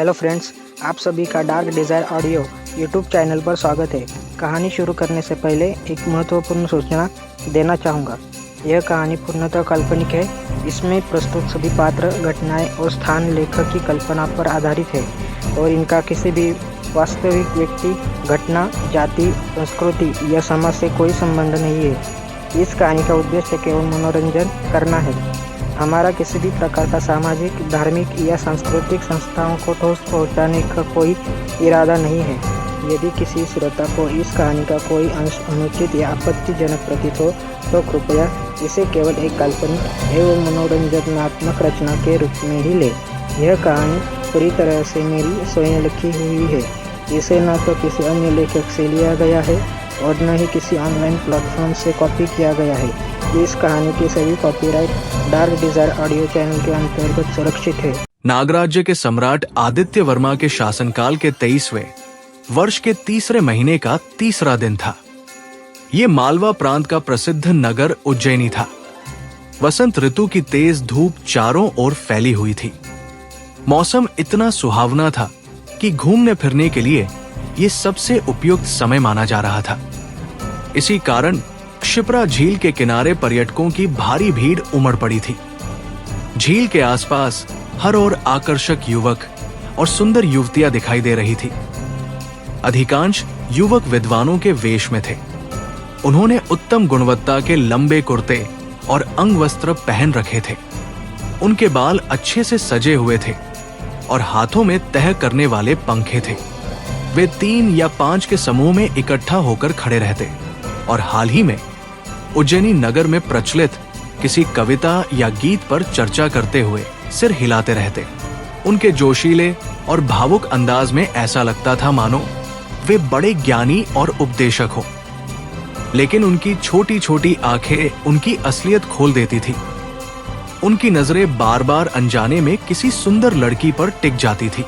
Hello friends, आप सभी का dark desire audio YouTube channel पर स्वागत है। कहानी शुरू करने से पहले एक महत्वपूर्ण सूचना देना चाहूँगा। यह कहानी पूर्णतः काल्पनिक है। इसमें प्रस्तुत सभी पात्र, घटनाएं और स्थान लेखक की कल्पना पर आधारित है और इनका किसी भी वास्तविक व्यक्ति, घटना, जाति, संस्कृति या समाज से कोई संबंध नहीं है। इस कहानी का उद्देश्य केवल मनोरंजन करना है। हमारा किसी भी प्रकार का सामाजिक, धार्मिक या सांस्कृतिक संस्थाओं को ठोस पहुंचाने का कोई इरादा नहीं है। यदि किसी श्रोता को इस कहानी का कोई अंश अनुचित या आपत्तिजनक प्रतीत हो तो कृपया इसे केवल एक काल्पनिक एवं मनोरंजनात्मक रचना के रूप में ही ले। यह कहानी पूरी तरह से मेरी स्वयं लिखी हुई है। इसे न तो किसी अन्य लेखक से लिया गया है और न ही किसी ऑनलाइन प्लेटफॉर्म से कॉपी किया गया है। इस कहानी की सभी copyright dark desire audio channel के अंतर्गत सुरक्षित है। नागराज्य के सम्राट आदित्य वर्मा के शासनकाल के 23वें वर्ष के तीसरे महीने का तीसरा दिन था। ये मालवा प्रांत का प्रसिद्ध नगर उज्जैनी था। वसंत ऋतु की तेज धूप चारों ओर फैली हुई थी। मौसम इतना सुहावना था कि घूमने फिरने के लिए ये सबसे उपयुक्त समय माना जा रहा था। इसी कारण क्षिप्रा झील के किनारे पर्यटकों की भारी भीड़ उमड़ पड़ी थी। झील के आसपास हर ओर आकर्षक युवक और सुंदर युवतियां दिखाई दे रही थी। अधिकांश युवक विद्वानों के वेश में थे। उन्होंने उत्तम गुणवत्ता के लंबे कुर्ते और अंगवस्त्र पहन रखे थे। उनके बाल अच्छे से सजे हुए थे और हाथों में तह करने वाले पंखे थे। वे 3 या 5 के समूह में इकट्ठा होकर खड़े रहते और हाल ही में उज्जैनी नगर में प्रचलित किसी कविता या गीत पर चर्चा करते हुए सिर हिलाते रहते। उनके जोशीले और भावुक अंदाज में ऐसा लगता था मानो वे बड़े ज्ञानी और उपदेशक हो। लेकिन उनकी छोटी छोटी आंखें उनकी असलियत खोल देती थी। उनकी नजरें बार बार अनजाने में किसी सुंदर लड़की पर टिक जाती थी।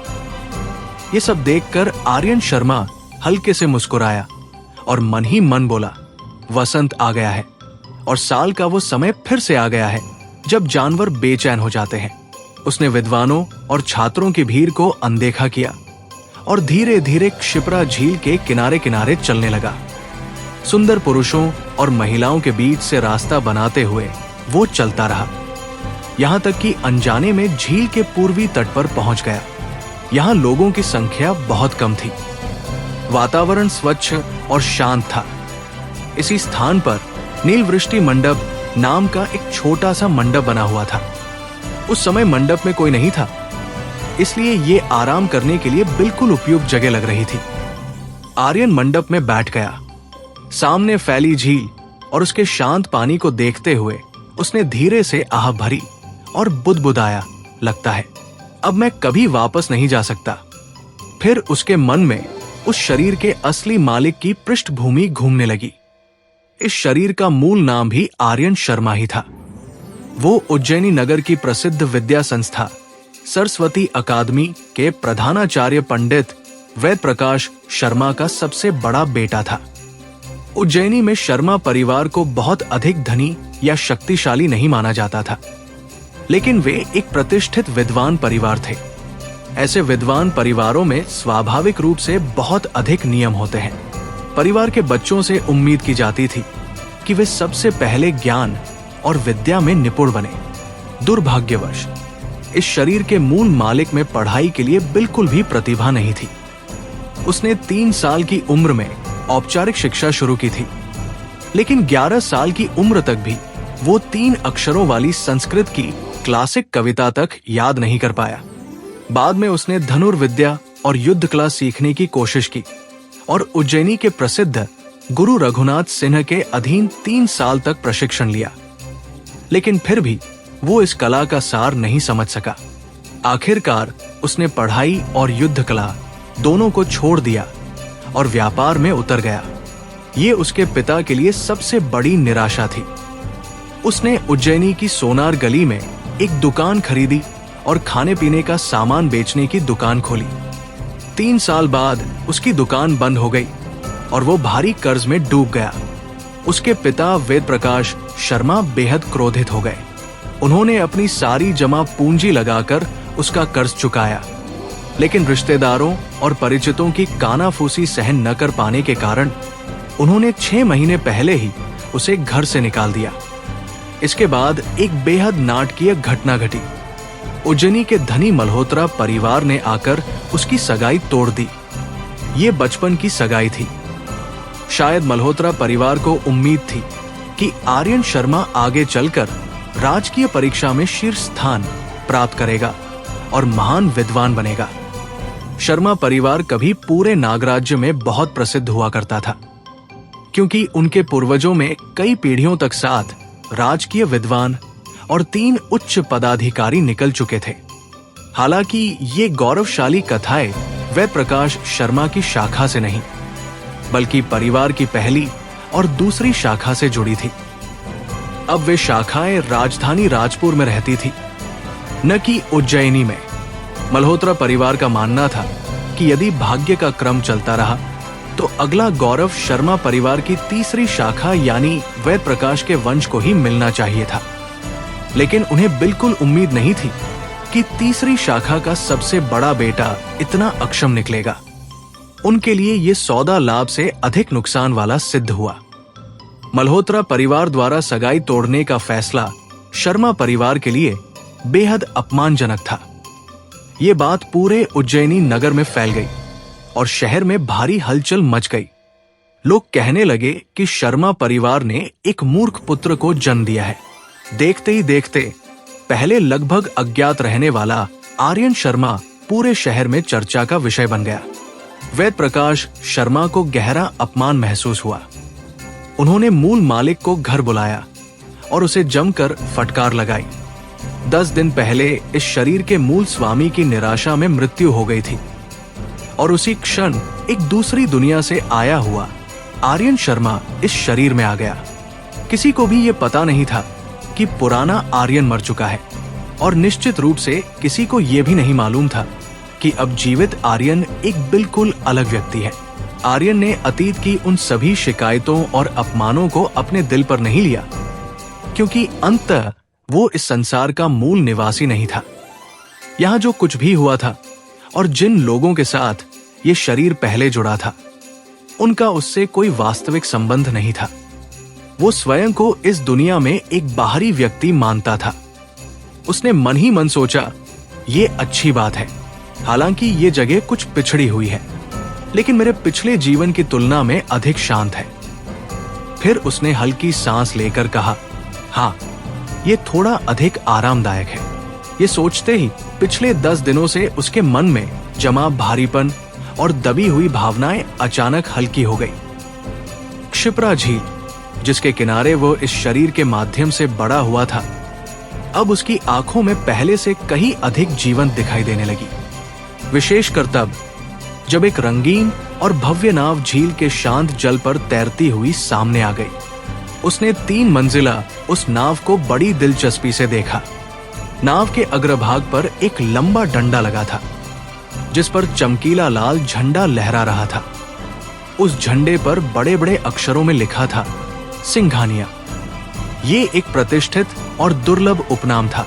ये सब देखकर आर्यन शर्मा हल्के से मुस्कुराया और मन ही मन बोला, वसंत आ गया है और साल का वो समय फिर से आ गया है जब जानवर बेचैन हो जाते हैं। उसने विद्वानों और छात्रों की भीड़ को अनदेखा किया और धीरे धीरे क्षिप्रा झील के किनारे किनारे चलने लगा। सुंदर पुरुषों और महिलाओं के बीच से रास्ता बनाते हुए वो चलता रहा, यहां तक कि अनजाने में झील के पूर्वी तट पर पहुंच गया। यहां लोगों की संख्या बहुत कम थी। वातावरण स्वच्छ और शांत था। इसी स्थान पर नीलवृष्टि मंडप नाम का एक छोटा सा मंडप बना हुआ था। उस समय मंडप में कोई नहीं था, इसलिए ये आराम करने के लिए बिल्कुल उपयुक्त जगह लग रही थी। आर्यन मंडप में बैठ गया। सामने फैली झील और उसके शांत पानी को देखते हुए उसने धीरे से आह भरी और बुदबुदाया, लगता है अब मैं कभी वापस नहीं जा सकता। फिर उसके मन में उस शरीर के असली मालिक की पृष्ठभूमि घूमने लगी। इस शरीर का मूल नाम भी आर्यन शर्मा ही था। वो उज्जैनी नगर की प्रसिद्ध विद्या संस्था सरस्वती अकादमी के प्रधानाचार्य पंडित वेद प्रकाश शर्मा का सबसे बड़ा बेटा था। उज्जैनी में शर्मा परिवार को बहुत अधिक धनी या शक्तिशाली नहीं माना जाता था, लेकिन वे एक प्रतिष्ठित विद्वान परिवार थे। ऐसे विद्वान परिवारों में स्वाभाविक रूप से बहुत अधिक नियम होते हैं। परिवार के बच्चों से उम्मीद की जाती थी कि वे सबसे पहले ज्ञान और विद्या में निपुण बने। दुर्भाग्यवश इस शरीर के मूल मालिक में पढ़ाई के लिए बिल्कुल भी प्रतिभा नहीं थी। उसने 3 साल की उम्र में औपचारिक शिक्षा शुरू की थी, लेकिन 11 साल की उम्र तक भी वो 3 अक्षरों वाली संस्कृत की क्लासिक कविता तक याद नहीं कर पाया। बाद में उसने धनुर्विद्या और युद्ध कला सीखने की कोशिश की और उज्जैनी के प्रसिद्ध गुरु रघुनाथ सिन्हा के अधीन 3 साल तक प्रशिक्षण लिया, लेकिन फिर भी वो इस कला का सार नहीं समझ सका। आखिरकार उसने पढ़ाई और युद्ध कला दोनों को छोड़ दिया और व्यापार में उतर गया। ये उसके पिता के लिए सबसे बड़ी निराशा थी। उसने उज्जैनी की सोनार गली में एक दुकान खरीदी और खाने पीने का सामान बेचने की दुकान खोली। 3 साल बाद उसकी दुकान बंद हो गई और वो भारी कर्ज में डूब गया। उसके पिता वेद प्रकाश शर्मा बेहद क्रोधित हो गए। उन्होंने अपनी सारी जमा पूंजी लगाकर उसका कर्ज चुकाया। लेकिन रिश्तेदारों और परिचितों की कानाफूसी सहन न कर पाने के कारण उन्होंने 6 महीने पहले ही उसे घर से निकाल दिया। इसके बाद एक बेहद नाटकीय घटना घटी। उज्जैनी के धनी मल्होत्रा परिवार ने आकर उसकी सगाई तोड़ दी। ये बचपन की सगाई थी। शायद मल्होत्रा परिवार को उम्मीद थी कि आर्यन शर्मा आगे चलकर राजकीय परीक्षा में शीर्ष स्थान प्राप्त करेगा और महान विद्वान बनेगा। शर्मा परिवार कभी पूरे नागराज्य में बहुत प्रसिद्ध हुआ करता था, क्योंकि उनके पूर्वजों में कई पीढ़ियों तक 7 राजकीय विद्वान और 3 उच्च पदाधिकारी निकल चुके थे। हालांकि ये गौरवशाली कथाएं वह प्रकाश शर्मा की शाखा से नहीं, बल्कि परिवार की पहली और दूसरी शाखा से जुड़ी थी। अब वे शाखाएं राजधानी राजपुर में रहती थी, न कि उज्जैनी में। मल्होत्रा परिवार का मानना था कि यदि भाग्य का क्रम चलता रहा तो अगला गौरव शर्मा परिवार की तीसरी शाखा यानी वेद प्रकाश के वंश को ही मिलना चाहिए था। लेकिन उन्हें बिल्कुल उम्मीद नहीं थी कि तीसरी शाखा का सबसे बड़ा बेटा इतना अक्षम निकलेगा। उनके लिए यह सौदा लाभ से अधिक नुकसान वाला सिद्ध हुआ। मल्होत्रा परिवार द्वारा सगाई तोड़ने का फैसला शर्मा परिवार के लिए बेहद अपमानजनक था। ये बात पूरे उज्जैनी नगर में फैल गई और शहर में भारी हलचल मच गई। लोग कहने लगे कि शर्मा परिवार ने एक मूर्ख पुत्र को जन्म दिया है। देखते ही देखते पहले लगभग अज्ञात रहने वाला आर्यन शर्मा पूरे शहर में चर्चा का विषय बन गया। वेद प्रकाश शर्मा को गहरा अपमान महसूस हुआ। उन्होंने मूल मालिक को घर बुलाया और उसे जमकर फटकार लगाई। 10 दिन पहले इस शरीर के मूल स्वामी की निराशा में मृत्यु हो गई थी और उसी क्षण एक दूसरी दुनिया से आया हुआ आर्यन शर्मा इस शरीर में आ गया। किसी को भी यह पता नहीं था कि पुराना आर्यन मर चुका है और निश्चित रूप से किसी को यह भी नहीं मालूम था कि अब जीवित आर्यन एक बिल्कुल अलग व्यक्ति है। आर्यन ने अतीत की उन सभी शिकायतों और अपमानों को अपने दिल पर नहीं लिया, क्योंकि अंततः वो इस संसार का मूल निवासी नहीं था। यहां जो कुछ भी हुआ था और जिन लोगों के साथ ये शरीर पहले जुड़ा था, उनका उससे कोई वास्तविक संबंध नहीं था। वो स्वयं को इस दुनिया में एक बाहरी व्यक्ति मानता था। उसने मन ही मन सोचा, ये अच्छी बात है, हालांकि ये जगह कुछ पिछड़ी हुई है, लेकिन मेरे पिछले जीवन की तुलना में अधिक शांत है। फिर उसने हल्की सांस लेकर कहा, हाँ, ये थोड़ा अधिक आरामदायक है। ये सोचते ही पिछले 10 दिनों से उसके मन में जमा भारीपन और दबी हुई भावनाएं अचानक हल्की हो गई। क्षिप्रा झील, जिसके किनारे वो इस शरीर के माध्यम से बड़ा हुआ था, अब उसकी आंखों में पहले से कहीं अधिक जीवंत दिखाई देने लगी। विशेषकर तब जब एक रंगीन और भव्य नाव झील के शांत जल पर तैरती हुई सामने आ गई। उसने 3 मंजिला उस नाव को बड़ी दिलचस्पी से देखा। नाव के अग्रभाग पर एक लंबा डंडा लगा था, जिस पर चमकीला लाल झंडा लहरा रहा था। उस झंडे पर बड़े बड़े अक्षरों में लिखा था, सिंघानिया। ये एक प्रतिष्ठित और दुर्लभ उपनाम था।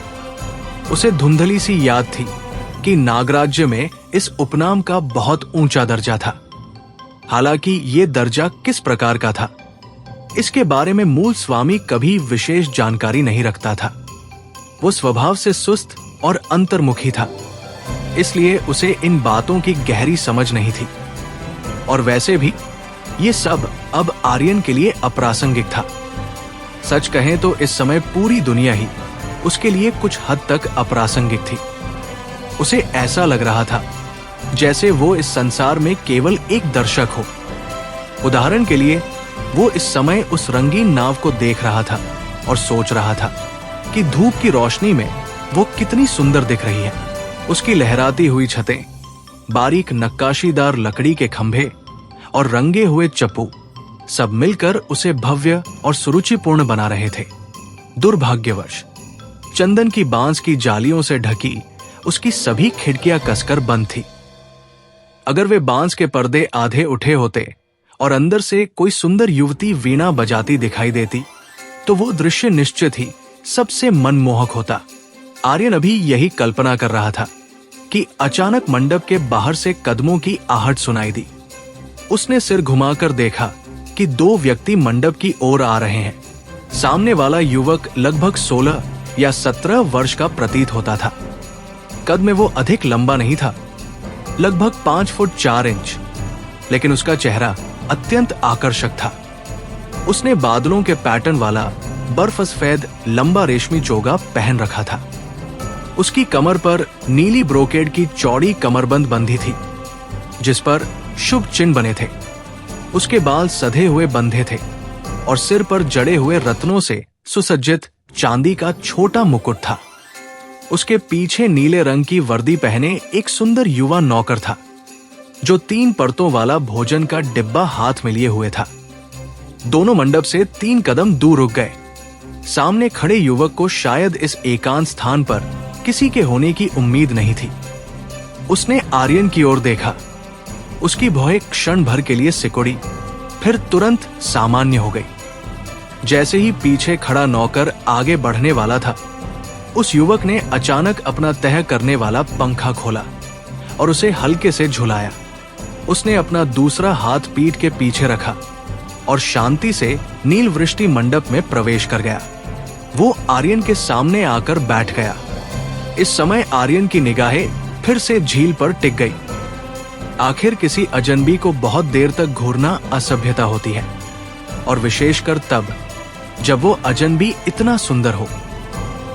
उसे धुंधली सी याद थी कि नागराज्य में इस उपनाम का बहुत ऊंचा दर्जा था। हालांकि ये दर्जा किस प्रकार का था, इसके बारे में मूल स्वामी कभी विशेष जानकारी नहीं रखता था। वो स्वभाव से सुस्त और अंतर्मुखी था, इसलिए उसे इन बातों की गहरी समझ नहीं थी। और वैसे भी ये सब अब आर्यन के लिए अप्रासंगिक था। सच कहें तो इस समय पूरी दुनिया ही उसके लिए कुछ हद तक अप्रासंगिक थी। उसे ऐसा लग रहा था जैसे वो इस संसार में केवल एक दर्शक हो। उदाहरण के लिए, वो इस समय उस रंगीन नाव को देख रहा था और सोच रहा था कि धूप की रोशनी में वो कितनी सुंदर दिख रही है। उसकी लहराती हुई छतें, बारीक नक्काशीदार लकड़ी के खंभे और रंगे हुए चप्पू सब मिलकर उसे भव्य और सुरुचिपूर्ण बना रहे थे। दुर्भाग्यवश चंदन की बांस की जालियों से ढकी उसकी सभी खिड़कियां कसकर बंद थी। अगर वे बांस के पर्दे आधे उठे होते और अंदर से कोई सुंदर युवती वीणा बजाती दिखाई देती, तो वो दृश्य निश्चित ही सबसे मनमोहक होता। आर्यन अभी यही कल्पना कर रहा था कि अचानक मंडप के बाहर से कदमों की आहट सुनाई दी। उसने सिर घुमाकर देखा कि दो व्यक्ति मंडप की ओर आ रहे हैं। सामने वाला युवक लगभग 16 या 17 वर्ष का प्रतीत होता था। कद में वो अधिक लंबा नहीं था, लगभग 5 फुट 4 इंच, लेकिन उसका चेहरा अत्यंत आकर्षक था। उसने बादलों के पैटर्न वाला बर्फ सफेद लंबा रेशमी चोगा पहन रखा था। उसकी कमर पर नीली ब्रोकेड की चौड़ी कमरबंद बंधी थी, जिस पर शुभ चिन्ह बने थे। उसके बाल सधे हुए बंधे थे और सिर पर जड़े हुए रत्नों से सुसज्जित चांदी का छोटा मुकुट था। उसके पीछे नीले रंग की वर्दी पहने एक सुंदर युवा नौकर था, जो 3 परतों वाला भोजन का डिब्बा हाथ में लिए हुए था। दोनों मंडप से 3 कदम दूर रुक गए। सामने खड़े युवक को शायद इस एकांत स्थान पर किसी के होने की उम्मीद नहीं थी। उसने आर्यन की ओर देखा। उसकी भौहें क्षण भर के लिए सिकुड़ी, फिर तुरंत सामान्य हो गई। जैसे ही पीछे खड़ा नौकर आगे बढ़ने वाला था, उस युवक ने अचानक अपना तह करने वाला पंखा खोला और उसे हल्के से झुलाया। उसने अपना दूसरा हाथ पीठ के पीछे रखा और शांति से नील वृष्टि मंडप में प्रवेश कर गया। वो आर्यन के सामने आकर बैठ गया। इस समय आर्यन की निगाहें फिर से झील पर टिक गई। आखिर किसी अजनबी को बहुत देर तक घूरना असभ्यता होती है, और विशेषकर तब जब वो अजनबी इतना सुंदर हो।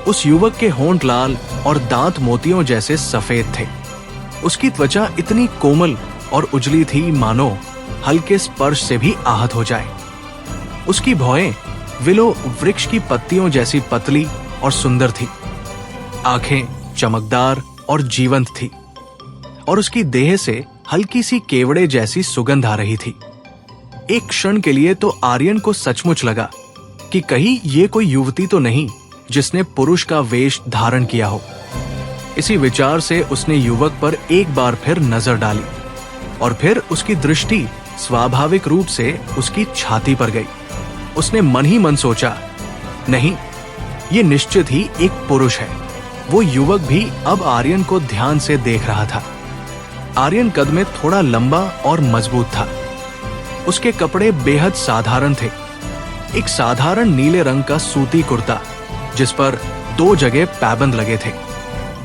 उस युवक के होंठ लाल और दांत मोतियों जैसे सफेद थे। उसकी त्वचा इतनी कोमल और उजली थी मानो हल्के स्पर्श से भी आहत हो जाए। उसकी भौहें विलो वृक्ष की पत्तियों जैसी पतली और सुंदर थी। आंखें चमकदार और जीवंत थी और उसकी देह से हल्की सी केवड़े जैसी सुगंध आ रही थी। एक क्षण के लिए तो आर्यन को सचमुच लगा कि कहीं ये कोई युवती तो नहीं जिसने पुरुष का वेश धारण किया हो। इसी विचार से उसने युवक पर एक बार फिर नजर डाली और फिर उसकी दृष्टि स्वाभाविक रूप से उसकी छाती पर गई। उसने मन ही मन सोचा, नहीं, ये निश्चित ही एक पुरुष है। वो युवक भी अब आर्यन को ध्यान से देख रहा था। आर्यन कद में थोड़ा लंबा और मजबूत था। उसके कपड़े बेहद साधारण थे। एक साधारण नीले रंग का सूती कुर्ता, जिस पर 2 जगह पैबंद लगे थे।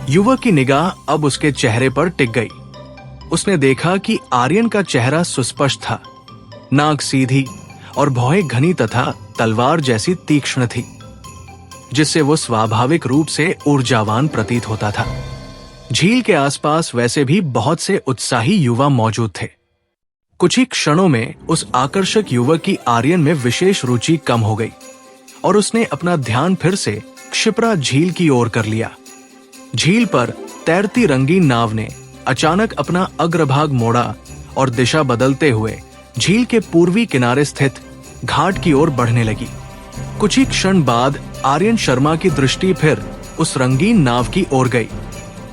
युवक की निगाह अब उसके चेहरे पर टिक गई। उसने देखा कि आर्यन का चेहरा सुस्पष्ट था, नाक सीधी और भौहें घनी तथा तलवार जैसी तीक्ष्ण थी, जिससे वो स्वाभाविक रूप से ऊर्जावान प्रतीत होता था। झील के आसपास वैसे भी बहुत से उत्साही युवा मौजूद थे। कुछ ही क्षणों में उस आकर्षक युवक की आर्यन में विशेष रुचि कम हो गई और उसने अपना ध्यान फिर से क्षिप्रा झील की ओर कर लिया। झील पर तैरती रंगीन नाव ने अचानक अपना अग्रभाग मोड़ा और दिशा बदलते हुए झील के पूर्वी किनारे स्थित घाट की ओर बढ़ने लगी। कुछ ही क्षण बाद आर्यन शर्मा की दृष्टि फिर उस रंगीन नाव की ओर गई।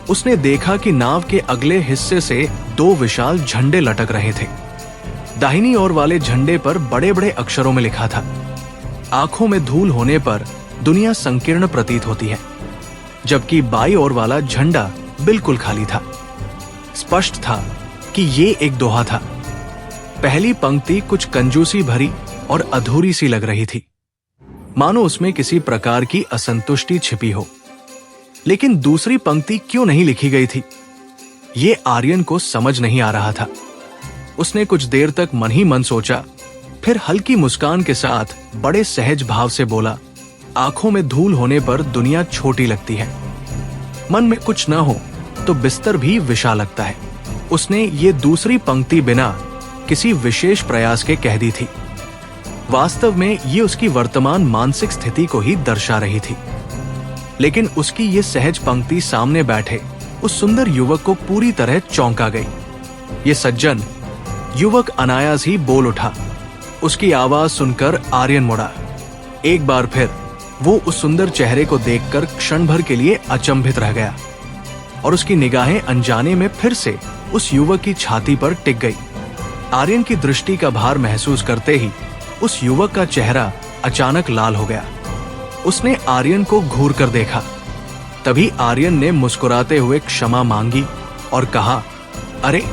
उसने देखा कि नाव के अगले हिस्से से 2 विशाल झंडे लटक रहे थे। दाहिनी ओर वाले झंडे पर बड़े बड़े अक्षरों में लिखा था, आंखों में धूल होने पर दुनिया संकीर्ण प्रतीत होती है, जबकि बाईं ओर वाला झंडा बिल्कुल खाली था। स्पष्ट था कि ये एक दोहा था। पहली पंक्ति कुछ कंजूसी भरी और अधूरी सी लग रही थी, मानो उसमें किसी प्रकार की असंतुष्टि छिपी हो। लेकिन दूसरी पंक्ति क्यों नहीं लिखी गई थी, ये आर्यन को समझ नहीं आ रहा था। उसने कुछ देर तक मन ही मन सोचा, फिर हल्की मुस्कान के साथ बड़े सहज भाव से बोला, आंखों में धूल होने पर दुनिया छोटी लगती है, मन में कुछ न हो तो बिस्तर भी विशाल लगता है। उसने ये दूसरी पंक्ति बिना किसी विशेष प्रयास के कह दी थी। वास्तव में ये उसकी वर्तमान मानसिक स्थिति को ही दर्शा रही थी, लेकिन उसकी ये सहज पंक्ति सामने बैठे उस सुंदर युवक को पूरी तरह चौंका गई। ये सज्जन युवक अनायास ही बोल उठा। उसकी आवाज सुनकर आर्यन मुड़ा। एक बार फिर वो उस सुंदर चेहरे को देखकर क्षण भर के लिए अचंभित रह गया और उसकी निगाहें अनजाने में फिर से उस युवक की छाती पर टिक गई। आर्यन की दृष्टि का भार महसूस करते ही उस युवक का चेहरा अचानक लाल हो गया। उसने आर्यन को घूर कर देखा। तभी आर्यन ने मुस्कुराते हुए क्षमा मांगी और कहा, अरे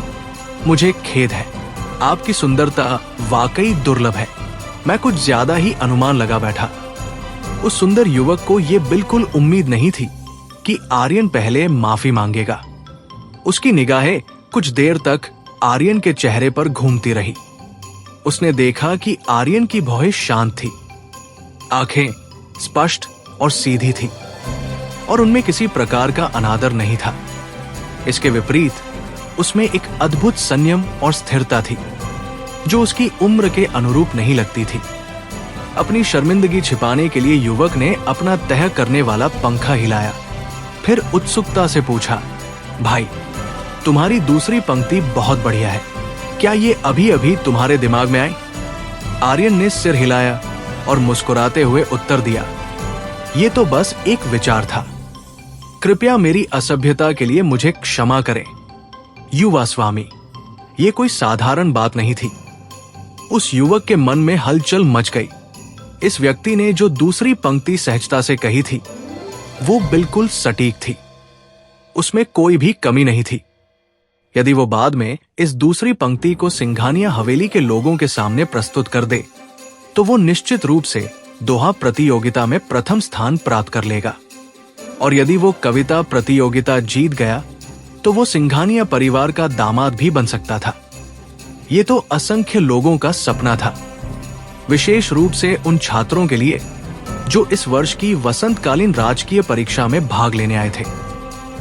मुझे खेद है, आपकी सुंदरता वाकई दुर्लभ है। मैं कुछ ज्यादा ही अनुमान लगा बैठा। उस सुंदर युवक को यह बिल्कुल उम्मीद नहीं थी कि आर्यन पहले माफी मांगेगा। उसकी निगाहें कुछ देर तक आर्यन के चेहरे पर घूमती रही। उसने देखा कि आर्यन की भौहें शांत थी, आंखें स्पष्ट और सीधी थी और उनमें किसी प्रकार का अनादर नहीं था। इसके विपरीत उसमें एक अद्भुत संयम और स्थिरता थी जो उसकी उम्र के अनुरूप नहीं लगती थी। अपनी शर्मिंदगी छिपाने के लिए युवक ने अपना तह करने वाला पंखा हिलाया, फिर उत्सुकता से पूछा, भाई तुम्हारी दूसरी पंक्ति बहुत बढ़िया है, क्या ये अभी अभी तुम्हारे दिमाग में आई? आर्यन ने सिर हिलाया और मुस्कुराते हुए उत्तर दिया, ये तो बस एक विचार था। कृपया मेरी असभ्यता के लिए मुझे क्षमा करें युवा स्वामी, ये कोई साधारण बात नहीं थी। उस युवक के मन में हलचल मच गई। इस व्यक्ति ने जो दूसरी पंक्ति सहजता से कही थी वो बिल्कुल सटीक थी, उसमें कोई भी कमी नहीं थी। यदि वो बाद में इस दूसरी पंक्ति को सिंघानिया हवेली के लोगों के सामने प्रस्तुत कर दे तो वो निश्चित रूप से दोहा प्रतियोगिता में प्रथम स्थान प्राप्त कर लेगा, और यदि वो कविता प्रतियोगिता जीत गया तो वो सिंघानिया परिवार का दामाद भी बन सकता था। ये तो असंख्य लोगों का सपना था, विशेष रूप से उन छात्रों के लिए जो इस वर्ष की वसंतकालीन राजकीय परीक्षा में भाग लेने आए थे।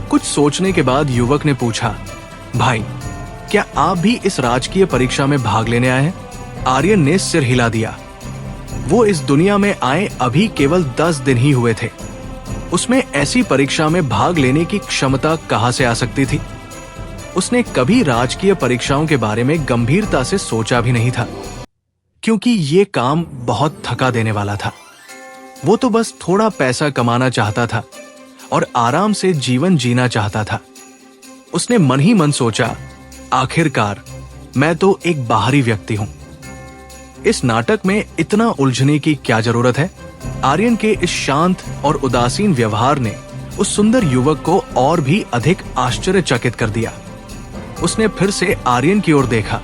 कुछ सोचने के बाद युवक ने पूछा, भाई क्या आप भी इस राजकीय परीक्षा में भाग लेने आए हैं? आर्यन ने सिर हिला दिया। वो इस दुनिया में आए अभी केवल 10 दिन ही हुए थे। उसमें ऐसी परीक्षा में भाग लेने की क्षमता कहां से आ सकती थी? उसने कभी राजकीय परीक्षाओं के बारे में गंभीरता से सोचा भी नहीं था, क्योंकि ये काम बहुत थका देने वाला था। वो तो बस थोड़ा पैसा कमाना चाहता था और आराम से जीवन जीना चाहता था। उसने मन ही मन सोचा, आखिरकार मैं तो एक बाहरी व्यक्ति हूं, इस नाटक में इतना उलझने की क्या जरूरत है? आर्यन के इस शांत और उदासीन व्यवहार ने उस सुंदर युवक को और भी अधिक आश्चर्यचकित कर दिया। उसने फिर से आर्यन की ओर देखा,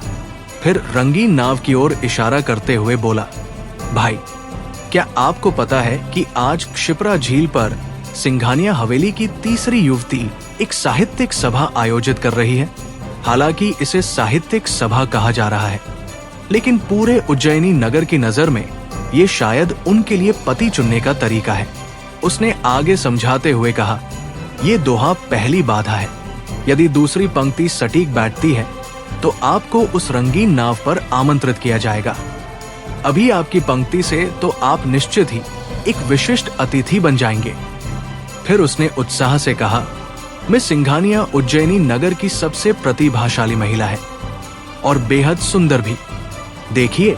फिर रंगीन नाव की ओर इशारा करते हुए बोला, भाई क्या आपको पता है कि आज क्षिप्रा झील पर सिंघानिया हवेली की तीसरी युवती एक साहित्यिक सभा आयोजित कर रही है? हालांकि इसे साहित्यिक सभा कहा जा रहा है, लेकिन पूरे उज्जैनी नगर की नजर में ये शायद उनके लिए पति चुनने का तरीका है। उसने आगे समझाते हुए कहा, ये दोहा पहली बाधा है। यदि दूसरी पंक्ति सटीक बैठती है तो आपको उस रंगीन नाव पर आमंत्रित किया जाएगा। अभी आपकी पंक्ति से तो आप निश्चित ही एक विशिष्ट अतिथि बन जाएंगे। फिर उसने उत्साह से कहा, मिस सिंघानिया उज्जैनी नगर की सबसे प्रतिभाशाली महिला है और बेहद सुंदर भी। देखिए,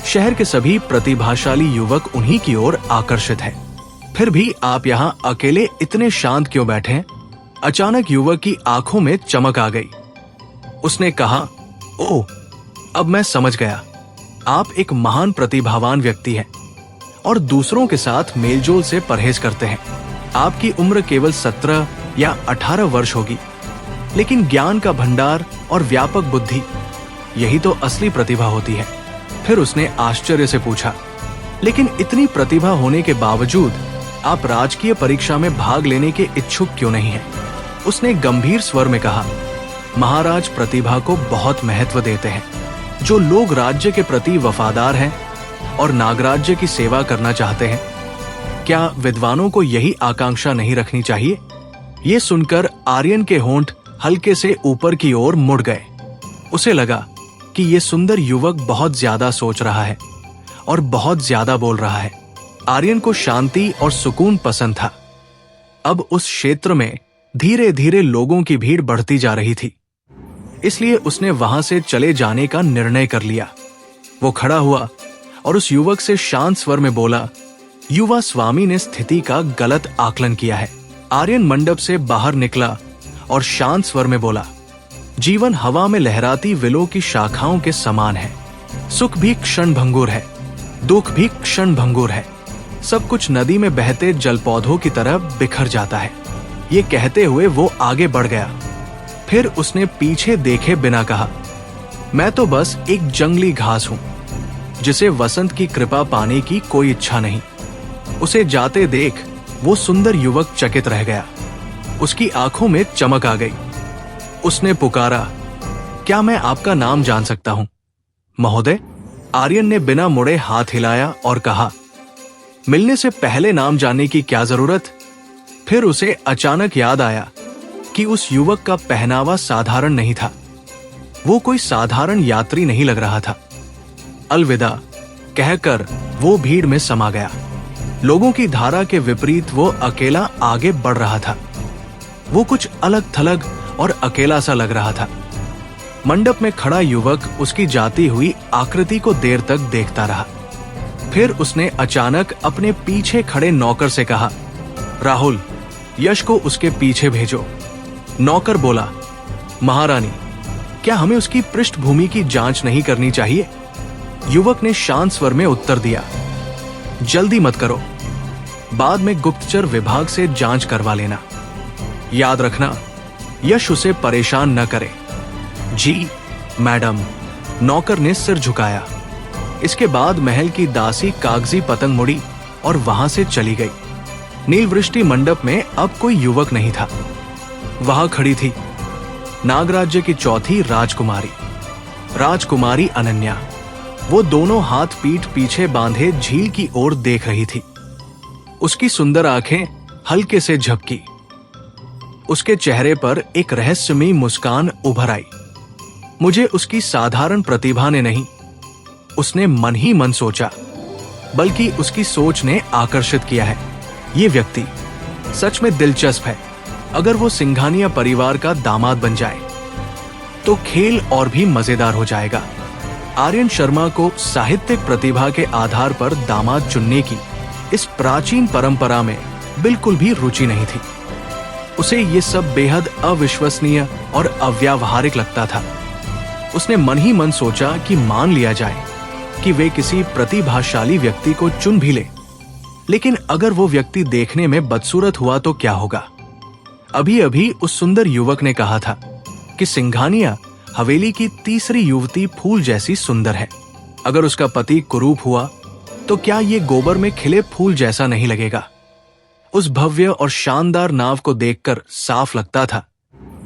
शहर के सभी प्रतिभाशाली युवक उन्हीं की ओर आकर्षित हैं। फिर भी आप यहाँ अकेले इतने शांत क्यों बैठे हैं? अचानक युवक की आंखों में चमक आ गई। उसने कहा, ओह, अब मैं समझ गया। आप एक महान प्रतिभावान व्यक्ति हैं और दूसरों के साथ मेलजोल से परहेज करते हैं। आपकी उम्र केवल 17 या 18 वर्ष होगी, लेकिन ज्ञान का भंडार और व्यापक बुद्धि, यही तो असली प्रतिभा होती है। फिर उसने आश्चर्य से पूछा, लेकिन इतनी प्रतिभा होने के बावजूद आप राजकीय परीक्षा में भाग लेने के इच्छुक क्यों नहीं हैं? उसने गंभीर स्वर में कहा, महाराज प्रतिभा को बहुत महत्व देते हैं। जो लोग राज्य के प्रति वफादार हैं और नागराज्य की सेवा करना चाहते हैं, क्या विद्वानों को यही आकांक्षा नहीं रखनी चाहिए? ये सुनकर आर्यन के होंठ हल्के से ऊपर की ओर मुड़ गए। उसे लगा कि ये सुंदर युवक बहुत ज्यादा सोच रहा है और बहुत ज्यादा बोल रहा है। आर्यन को शांति और सुकून पसंद था। अब उस क्षेत्र में धीरे धीरे लोगों की भीड़ बढ़ती जा रही थी, इसलिए उसने वहां से चले जाने का निर्णय कर लिया। वो खड़ा हुआ और उस युवक से शांत स्वर में बोला, युवा स्वामी ने स्थिति का गलत आकलन किया है। आर्यन मंडप से बाहर निकला और शांत स्वर में बोला, जीवन हवा में लहराती विलों की शाखाओं के समान है। सुख भी क्षण भंगुर है, दुख भी क्षण भंगुर है। सब कुछ नदी में बहते जल पौधों की तरह बिखर जाता है। ये कहते हुए वो आगे बढ़ गया। फिर उसने पीछे देखे बिना कहा, मैं तो बस एक जंगली घास हूं जिसे वसंत की कृपा पाने की कोई इच्छा नहीं। उसे जाते देख वो सुंदर युवक चकित रह गया। उसकी आंखों में चमक आ गई। उसने पुकारा, क्या मैं आपका नाम जान सकता हूं? महोदय, आर्यन ने बिना मुड़े हाथ हिलाया और कहा, मिलने से पहले नाम जानने की क्या जरूरत? फिर उसे अचानक याद आया कि उस युवक का पहनावा साधारण नहीं था। वो कोई साधारण यात्री नहीं लग रहा था। अलविदा कहकर वो भीड़ में समा गया। लोगों की धारा के विपरीत वो अकेला आगे बढ़ रहा था। वो कुछ अलग थलग और अकेला सा लग रहा था। मंडप में खड़ा युवक उसकी जाती हुई आकृति को देर तक देखता रहा। फिर उसने अचानक अपने पीछे खड़े नौकर से कहा, राहुल, यश को उसके पीछे भेजो। नौकर बोला, महारानी, क्या हमें उसकी पृष्ठभूमि की जांच नहीं करनी चाहिए? युवक ने शांत स्वर में उत्तर दिया, जल्दी मत करो, बाद में गुप्तचर विभाग से जांच करवा लेना। याद रखना, यश उसे परेशान न करे। जी मैडम, नौकर ने सिर झुकाया। इसके बाद महल की दासी कागजी पतंग मुड़ी और वहां से चली गई। नीलवृष्टि मंडप में अब कोई युवक नहीं था। वहां खड़ी थी नागराज्य की चौथी राजकुमारी, राजकुमारी अनन्या। वो दोनों हाथ पीठ पीछे बांधे झील की ओर देख रही थी। उसकी सुंदर आंखें हल्के से झपकी। उसके चेहरे पर एक रहस्यमयी मुस्कान उभर आई। मुझे उसकी साधारण प्रतिभा ने नहीं, उसने मन ही मन सोचा, बल्कि उसकी सोच ने आकर्षित किया है। ये व्यक्ति सच में दिलचस्प है। अगर वो सिंघानिया परिवार का दामाद बन जाए तो खेल और भी मजेदार हो जाएगा। आर्यन शर्मा को साहित्यिक प्रतिभा के आधार पर दामाद चुनने की इस प्राचीन परंपरा में बिल्कुल भी रुचि नहीं थी। उसे ये सब बेहद अविश्वसनीय और अव्यावहारिक लगता था। उसने मन ही मन सोचा कि मान लिया जाए कि वे किसी प्रतिभाशाली व्यक्ति को चुन भी ले, लेकिन अगर वो व्यक्ति देखने में बदसूरत हुआ तो क्या होगा? अभी अभी उस सुंदर युवक ने कहा था कि सिंघानिया हवेली की तीसरी युवती फूल जैसी सुंदर है। अगर उसका पति कुरूप हुआ तो क्या ये गोबर में खिले फूल जैसा नहीं लगेगा? उस भव्य और शानदार नाव को देखकर साफ लगता था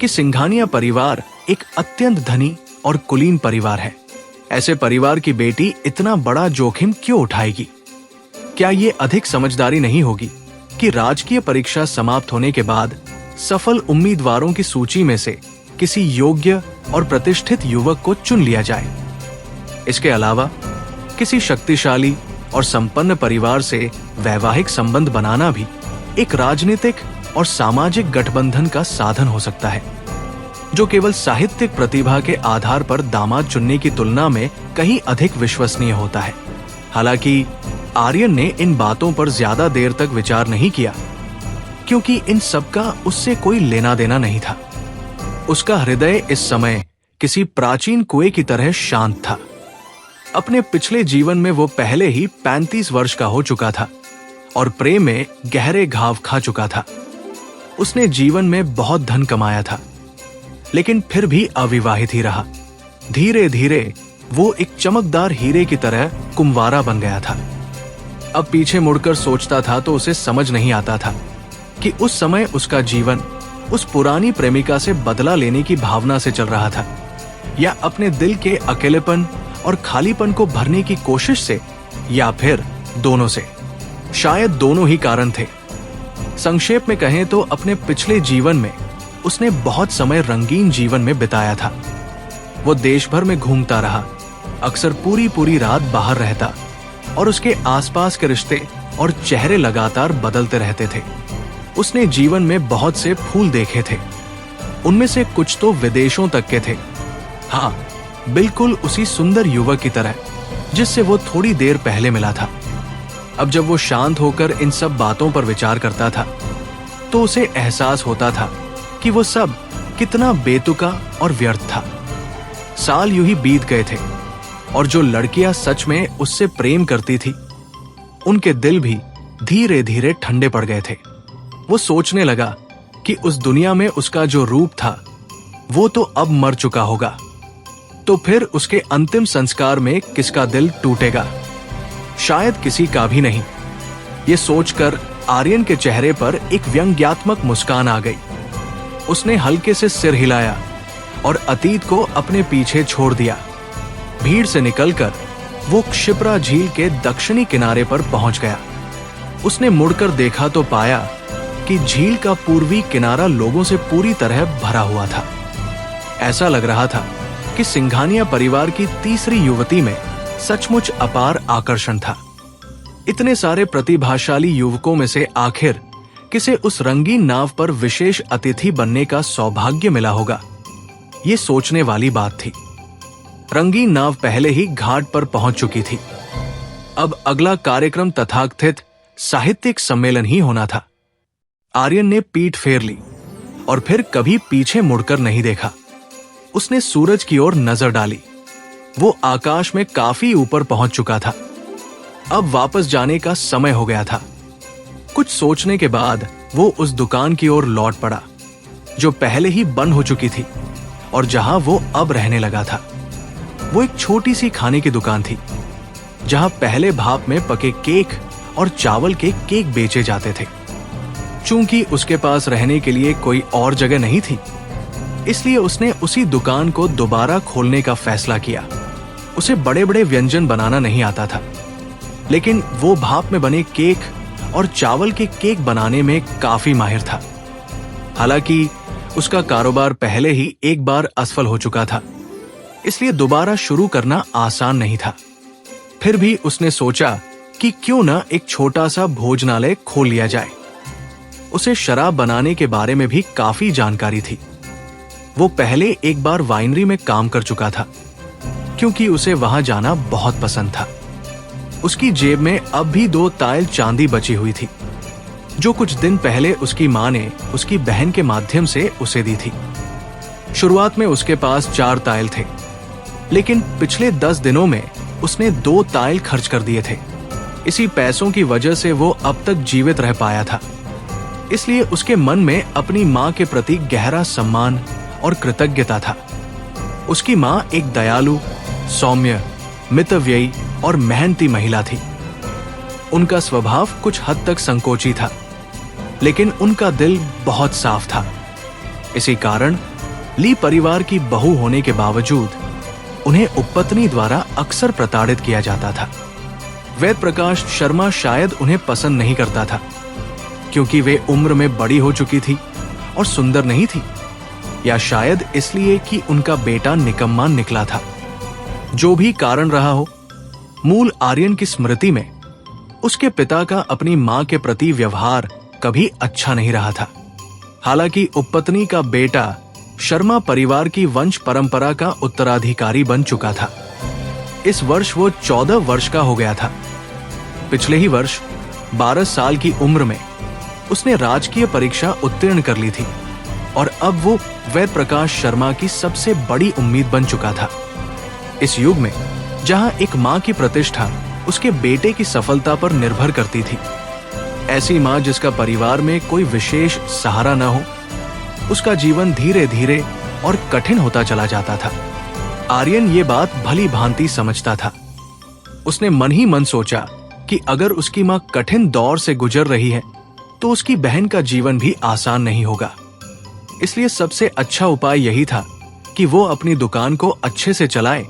कि सिंघानिया परिवार एक अत्यंत धनी और कुलीन परिवार है। ऐसे परिवार की बेटी इतना बड़ा जोखिम क्यों उठाएगी? क्या ये अधिक समझदारी नहीं होगी कि राजकीय परीक्षा समाप्त होने के बाद सफल उम्मीदवारों की सूची में से किसी योग्य और प्रतिष्ठित युवक को चुन लिया जाए? इसके अलावा किसी शक्तिशाली और संपन्न परिवार से वैवाहिक संबंध बनाना भी एक राजनीतिक और सामाजिक गठबंधन का साधन हो सकता है, जो केवल साहित्यिक प्रतिभा के आधार पर दामाद चुनने की तुलना में कहीं अधिक विश्वसनीय होता है। हालांकि आर्यन ने इन बातों पर ज्यादा देर तक विचार नहीं किया, क्योंकि इन सबका उससे कोई लेना देना नहीं था। उसका हृदय इस समय किसी प्राचीन कुएं की तरह शांत था। अपने पिछले जीवन में वो पहले ही 35 वर्ष का हो चुका था और प्रेम में गहरे घाव खा चुका था। उसने जीवन में बहुत धन कमाया था, लेकिन फिर भी अविवाहित ही रहा। धीरे धीरे वो एक चमकदार हीरे की तरह कुंवारा बन गया था। अब पीछे मुड़कर सोचता था तो उसे समझ नहीं आता था कि उस समय उसका जीवन उस पुरानी प्रेमिका से बदला लेने की भावना से चल रहा था, या अपने दिल के अकेलेपन और खालीपन को भरने की कोशिश से, या फिर दोनों से। शायद दोनों ही कारण थे। संक्षेप में कहें तो अपने पिछले जीवन में उसने बहुत समय रंगीन जीवन में बिताया था। वो देश भर में घूमता रहा, अक्सर पूरी पूरी रात बाहर रहता और उसके आसपास के रिश्ते और चेहरे लगातार बदलते रहते थे। उसने जीवन में बहुत से फूल देखे थे, उनमें से कुछ तो विदेशों तक के थे। हाँ, बिल्कुल उसी सुंदर युवक की तरह जिससे वो थोड़ी देर पहले मिला था। अब जब वो शांत होकर इन सब बातों पर विचार करता था तो उसे एहसास होता था कि वो सब कितना बेतुका और व्यर्थ था। साल यूं ही बीत गए थे और जो लड़कियां सच में उससे प्रेम करती थी, उनके दिल भी धीरे धीरे ठंडे पड़ गए थे। वो सोचने लगा कि उस दुनिया में उसका जो रूप था वो तो अब मर चुका होगा, तो फिर उसके अंतिम संस्कार में किसका दिल टूटेगा? शायद किसी का भी नहीं। ये सोचकर आर्यन के चेहरे पर एक व्यंग्यात्मक मुस्कान आ गई। उसने हल्के से सिर हिलाया और अतीत को अपने पीछे छोड़ दिया। भीड़ से निकलकर वो क्षिप्रा झील के दक्षिणी किनारे पर पहुंच गया। उसने मुड़कर देखा तो पाया कि झील का पूर्वी किनारा लोगों से पूरी तरह भरा हुआ था। ऐसा लग रहा था कि सिंघानिया परिवार की तीसरी युवती में सचमुच अपार आकर्षण था। इतने सारे प्रतिभाशाली युवकों में से आखिर किसे उस रंगीन नाव पर विशेष अतिथि बनने का सौभाग्य मिला होगा? ये सोचने वाली बात थी। रंगीन नाव पहले ही घाट पर पहुंच चुकी थी। अब अगला कार्यक्रम तथाकथित साहित्यिक सम्मेलन ही होना था। आर्यन ने पीठ फेर ली और फिर कभी पीछे मुड़कर नहीं देखा। उसने सूरज की ओर नजर डाली। वो आकाश में काफी ऊपर पहुंच चुका था। अब वापस जाने का समय हो गया था। कुछ सोचने के बाद वो उस दुकान की ओर लौट पड़ा जो पहले ही बंद हो चुकी थी और जहां वो अब रहने लगा था। वो एक छोटी सी खाने की दुकान थी जहां पहले भाप में पके केक और चावल के केक बेचे जाते थे। चूंकि उसके पास रहने के लिए कोई और जगह नहीं थी, इसलिए उसने उसी दुकान को दोबारा खोलने का फैसला किया। उसे बड़े बड़े व्यंजन बनाना नहीं आता था, लेकिन वो भाप में बने केक और चावल के केक बनाने में काफी माहिर था। हालांकि उसका कारोबार पहले ही एक बार असफल हो चुका था, इसलिए दोबारा शुरू करना आसान नहीं था। फिर भी उसने सोचा कि क्यों न एक छोटा सा भोजनालय खोल लिया जाए। उसे शराब बनाने के बारे में भी काफी जानकारी थी। वो पहले एक बार वाइनरी में काम कर चुका था, क्योंकि उसे वहां जाना बहुत पसंद था। उसकी जेब में अब भी 2 तायल चांदी बची हुई थी, जो कुछ दिन पहले उसकी मां ने उसकी बहन के माध्यम से उसे दी थी। शुरुआत में उसके पास 4 तायल थे, लेकिन पिछले 10 दिनों में उसने 2 तायल खर्च कर दिए थे। इसी पैसों की वजह से वो अब तक जीवित रह पाया था। इसलिए उसके मन में अपनी मां के प्रति गहरा सम्मान और कृतज्ञता था। उसकी मां एक दयालु, सौम्य, मितव्ययी और मेहनती महिला थी। उनका स्वभाव कुछ हद तक संकोची था, लेकिन उनका दिल बहुत साफ था। इसी कारण ली परिवार की बहू होने के बावजूद उन्हें उपपत्नी द्वारा अक्सर प्रताड़ित किया जाता था। वेद प्रकाश शर्मा शायद उन्हें पसंद नहीं करता था, क्योंकि वे उम्र में बड़ी हो चुकी थी और सुंदर नहीं थी, या शायद इसलिए कि उनका बेटा निकम्मा निकला था। जो भी कारण रहा हो, मूल आर्यन की स्मृति में उसके पिता का अपनी मां के प्रति व्यवहार कभी अच्छा नहीं रहा था। हालांकि उपपत्नी का बेटा शर्मा परिवार की वंश परंपरा का उत्तराधिकारी बन चुका था। इस वर्ष वो 14 वर्ष का हो गया था। पिछले ही वर्ष 12 साल की उम्र में उसने राजकीय परीक्षा उत्तीर्ण कर ली थी और अब वो वेद प्रकाश शर्मा की सबसे बड़ी उम्मीद बन चुका था। इस युग में जहां एक मां की प्रतिष्ठा उसके बेटे की सफलता पर निर्भर करती थी, ऐसी मां जिसका परिवार में कोई विशेष सहारा न हो, उसका जीवन धीरे धीरे और कठिन होता चला जाता था। आर्यन ये बात भली भांति समझता था। उसने मन ही मन सोचा कि अगर उसकी मां कठिन दौर से गुजर रही है, तो उसकी बहन का जीवन भी आसान नहीं होगा। इसलिए सबसे अच्छा उपाय यही था कि वो अपनी दुकान को अच्छे से चलाए,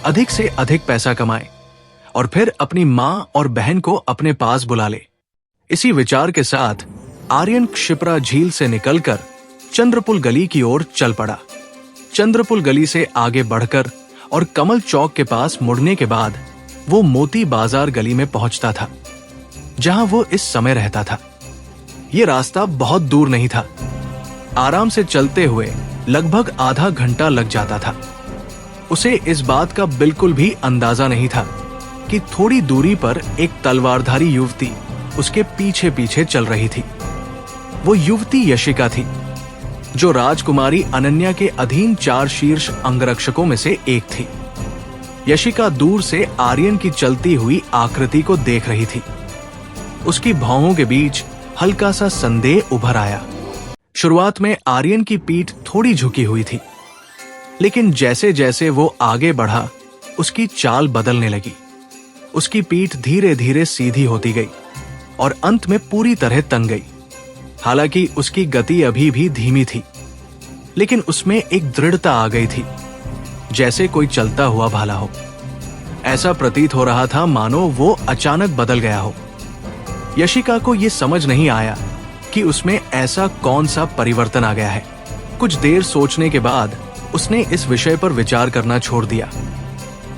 अधिक से अधिक पैसा कमाए और फिर अपनी मां और बहन को अपने पास बुला ले। इसी विचार के साथ आर्यन क्षिप्रा झील से निकलकर चंद्रपुल गली की ओर चल पड़ा। चंद्रपुल गली से आगे बढ़कर और कमल चौक के पास मुड़ने के बाद वो मोती बाजार गली में पहुंचता था, जहां वो इस समय रहता था। ये रास्ता बहुत दूर नहीं था। आराम से चलते हुए लगभग आधा घंटा लग जाता था। उसे इस बात का बिल्कुल भी अंदाजा नहीं था कि थोड़ी दूरी पर एक तलवारधारी युवती उसके पीछे पीछे चल रही थी। वो युवती यशिका थी, जो राजकुमारी अनन्या के अधीन 4 शीर्ष अंगरक्षकों में से एक थी। यशिका दूर से आर्यन की चलती हुई आकृति को देख रही थी। उसकी भौहों के बीच हल्का सा संदेह उभर आया। शुरुआत में आर्यन की पीठ थोड़ी झुकी हुई थी, लेकिन जैसे जैसे वो आगे बढ़ा उसकी चाल बदलने लगी। उसकी पीठ धीरे धीरे सीधी होती गई और अंत में पूरी तरह तंग गई। हालांकि उसकी गति अभी भी धीमी थी, लेकिन उसमें एक दृढ़ता आ गई थी, जैसे कोई चलता हुआ भाला हो। ऐसा प्रतीत हो रहा था मानो वो अचानक बदल गया हो। यशिका को यह समझ नहीं आया कि उसमें ऐसा कौन सा परिवर्तन आ गया है। कुछ देर सोचने के बाद उसने इस विषय पर विचार करना छोड़ दिया,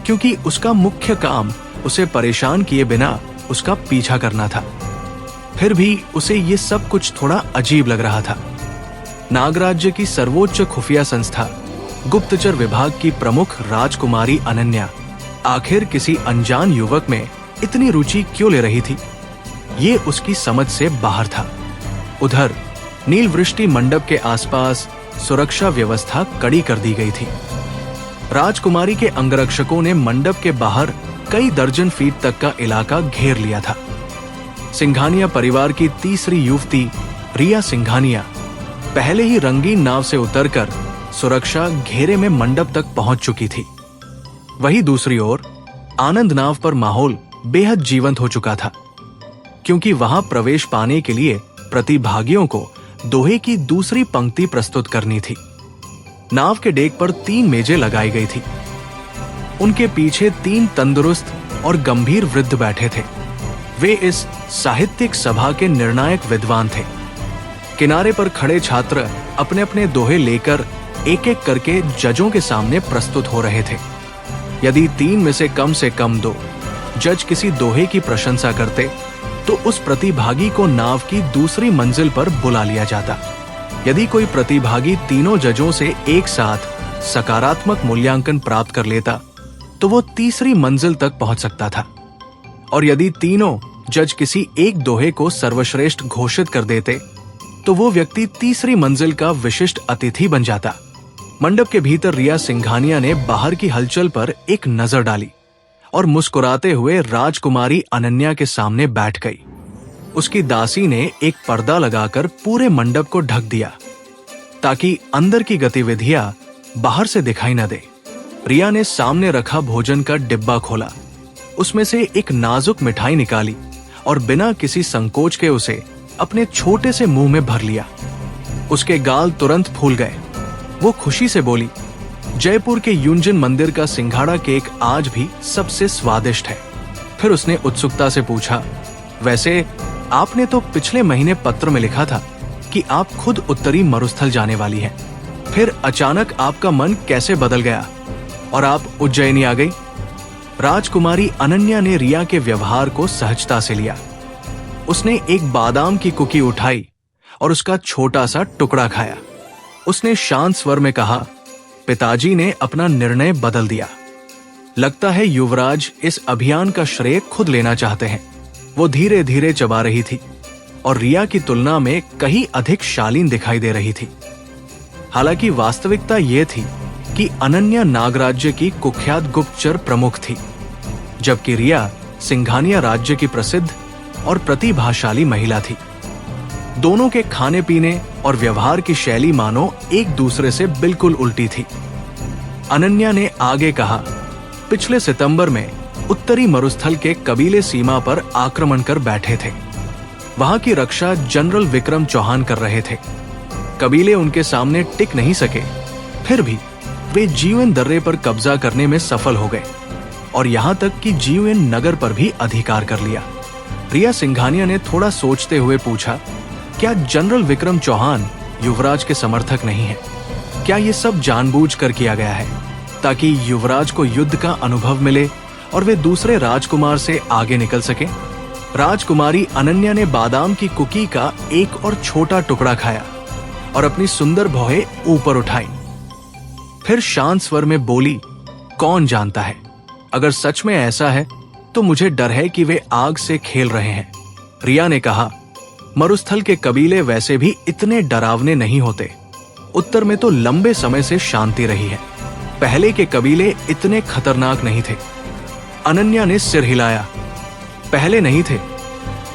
क्योंकि उसका मुख्य काम उसे परेशान किए बिना उसका पीछा करना था। फिर भी उसे ये सब कुछ थोड़ा अजीब लग रहा था। नागराज्य की सर्वोच्च खुफिया संस्था गुप्तचर विभाग की प्रमुख राजकुमारी अनन्या आखिर किसी अनजान युवक में इतनी रुचि क्यों ले रही थी, ये उसकी समझ से बाहर था। उधर नीलवृष्टि मंडप के आसपास सुरक्षा व्यवस्था कड़ी कर दी गई थी। राजकुमारी के अंगरक्षकों ने मंडप के बाहर कई दर्जन फीट तक का इलाका घेर लिया था। सिंघानिया परिवार की तीसरी युवती रिया सिंघानिया पहले ही रंगीन नाव से उतरकर सुरक्षा घेरे में मंडप तक पहुंच चुकी थी। वहीं दूसरी ओर आनंद नाव पर माहौल बेहद जीवंत हो चुका था, क्योंकि वहां प्रवेश पाने के लिए प्रतिभागियों को दोहे की दूसरी पंक्ति प्रस्तुत करनी थी। नाव के डेक पर 3 मेजें लगाई गई थी। उनके पीछे 3 तंदुरुस्त और गंभीर वृद्ध बैठे थे। वे इस साहित्यिक सभा के निर्णायक विद्वान थे। किनारे पर खड़े छात्र अपने अपने दोहे लेकर एक एक करके जजों के सामने प्रस्तुत हो रहे थे। यदि 3 में से कम 2 जज किसी दोहे की प्रशंसा करते तो उस प्रतिभागी को नाव की दूसरी मंजिल पर बुला लिया जाता। यदि कोई प्रतिभागी तीनों जजों से एक साथ सकारात्मक मूल्यांकन प्राप्त कर लेता तो वो तीसरी मंजिल तक पहुंच सकता था, और यदि तीनों जज किसी एक दोहे को सर्वश्रेष्ठ घोषित कर देते तो वो व्यक्ति तीसरी मंजिल का विशिष्ट अतिथि बन जाता। मंडप के भीतर रिया सिंघानिया ने बाहर की हलचल पर एक नजर डाली और मुस्कुराते हुए राजकुमारी अनन्या के सामने बैठ गई। उसकी दासी ने एक पर्दा लगाकर पूरे मंडप को ढक दिया ताकि अंदर की गतिविधियां बाहर से दिखाई न दे। रिया ने सामने रखा भोजन का डिब्बा खोला, उसमें से एक नाजुक मिठाई निकाली और बिना किसी संकोच के उसे अपने छोटे से मुंह में भर लिया। उसके गाल तुरंत फूल गए। वो खुशी से बोली, जयपुर के यूंजन मंदिर का सिंघाड़ा केक आज भी सबसे स्वादिष्ट है। फिर उसने उत्सुकता से पूछा, वैसे आपने तो पिछले महीने पत्र में लिखा था कि आप खुद उत्तरी मरुस्थल जाने वाली हैं। फिर अचानक आपका मन कैसे बदल गया और आप उज्जैनी आ गई? राजकुमारी अनन्या ने रिया के व्यवहार को सहजता से लिया। उसने एक बादाम की कुकी उठाई और उसका छोटा सा टुकड़ा खाया। उसने शांत स्वर में कहा, पिताजी ने अपना निर्णय बदल दिया। लगता है युवराज इस अभियान का श्रेय खुद लेना चाहते हैं। वो धीरे धीरे चबा रही थी और रिया की तुलना में कहीं अधिक शालीन दिखाई दे रही थी। हालांकि वास्तविकता ये थी कि अनन्या नागराज्य की कुख्यात गुप्तचर प्रमुख थी, जबकि रिया सिंघानिया राज्य की प्रसिद्ध और प्रतिभाशाली महिला थी। दोनों के खाने पीने और व्यवहार की शैली मानो एक दूसरे से बिल्कुल उल्टी थी। अनन्या ने आगे कहा, पिछले सितंबर में उत्तरी मरुस्थल के कबीले सीमा पर आक्रमण कर बैठे थे। वहां की रक्षा जनरल विक्रम चौहान कर रहे थे। कबीले उनके सामने टिक नहीं सके, फिर भी वे जीवन दर्रे पर कब्जा करने में सफल हो गए और यहां तक कि जीवन नगर पर भी अधिकार कर लिया। रिया सिंघानिया ने थोड़ा सोचते हुए पूछा, क्या जनरल विक्रम चौहान युवराज के समर्थक नहीं है? क्या ये सब जानबूझकर किया गया है ताकि युवराज को युद्ध का अनुभव मिले और वे दूसरे राजकुमार से आगे निकल सके? राजकुमारी अनन्या ने बादाम की कुकी का एक और छोटा टुकड़ा खाया और अपनी सुंदर भौहें ऊपर उठाई। फिर शांत स्वर में बोली, कौन जानता है, अगर सच में ऐसा है तो मुझे डर है कि वे आग से खेल रहे हैं। रिया ने कहा, मरुस्थल के कबीले वैसे भी इतने डरावने नहीं होते। उत्तर में तो लंबे समय से शांति रही है। पहले के कबीले इतने खतरनाक नहीं थे। अनन्या ने सिर हिलाया, पहले नहीं थे,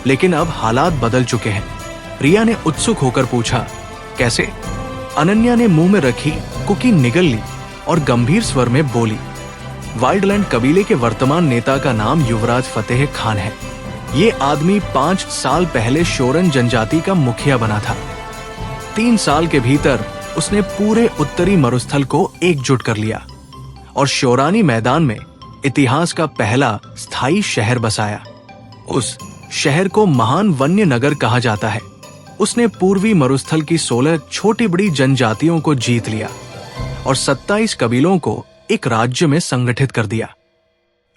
लेकिन अब हालात बदल चुके हैं। रिया ने उत्सुक होकर पूछा, कैसे? अनन्या ने मुंह में रखी कुकी निगल ली और गंभीर स्वर में बोली, वाइल्डलैंड कबीले के वर्तमान नेता का नाम युवराज फतेह खान है। ये आदमी 5 साल पहले शोरन जनजाति का मुखिया बना था। 3 साल के भीतर उसने पूरे उत्तरी मरुस्थल को एकजुट कर लिया और शोरानी मैदान में इतिहास का पहला स्थायी शहर बसाया। उस शहर को महान वन्य नगर कहा जाता है। उसने पूर्वी मरुस्थल की 16 छोटी बड़ी जनजातियों को जीत लिया और 27 कबीलों को एक राज्य में संगठित कर दिया।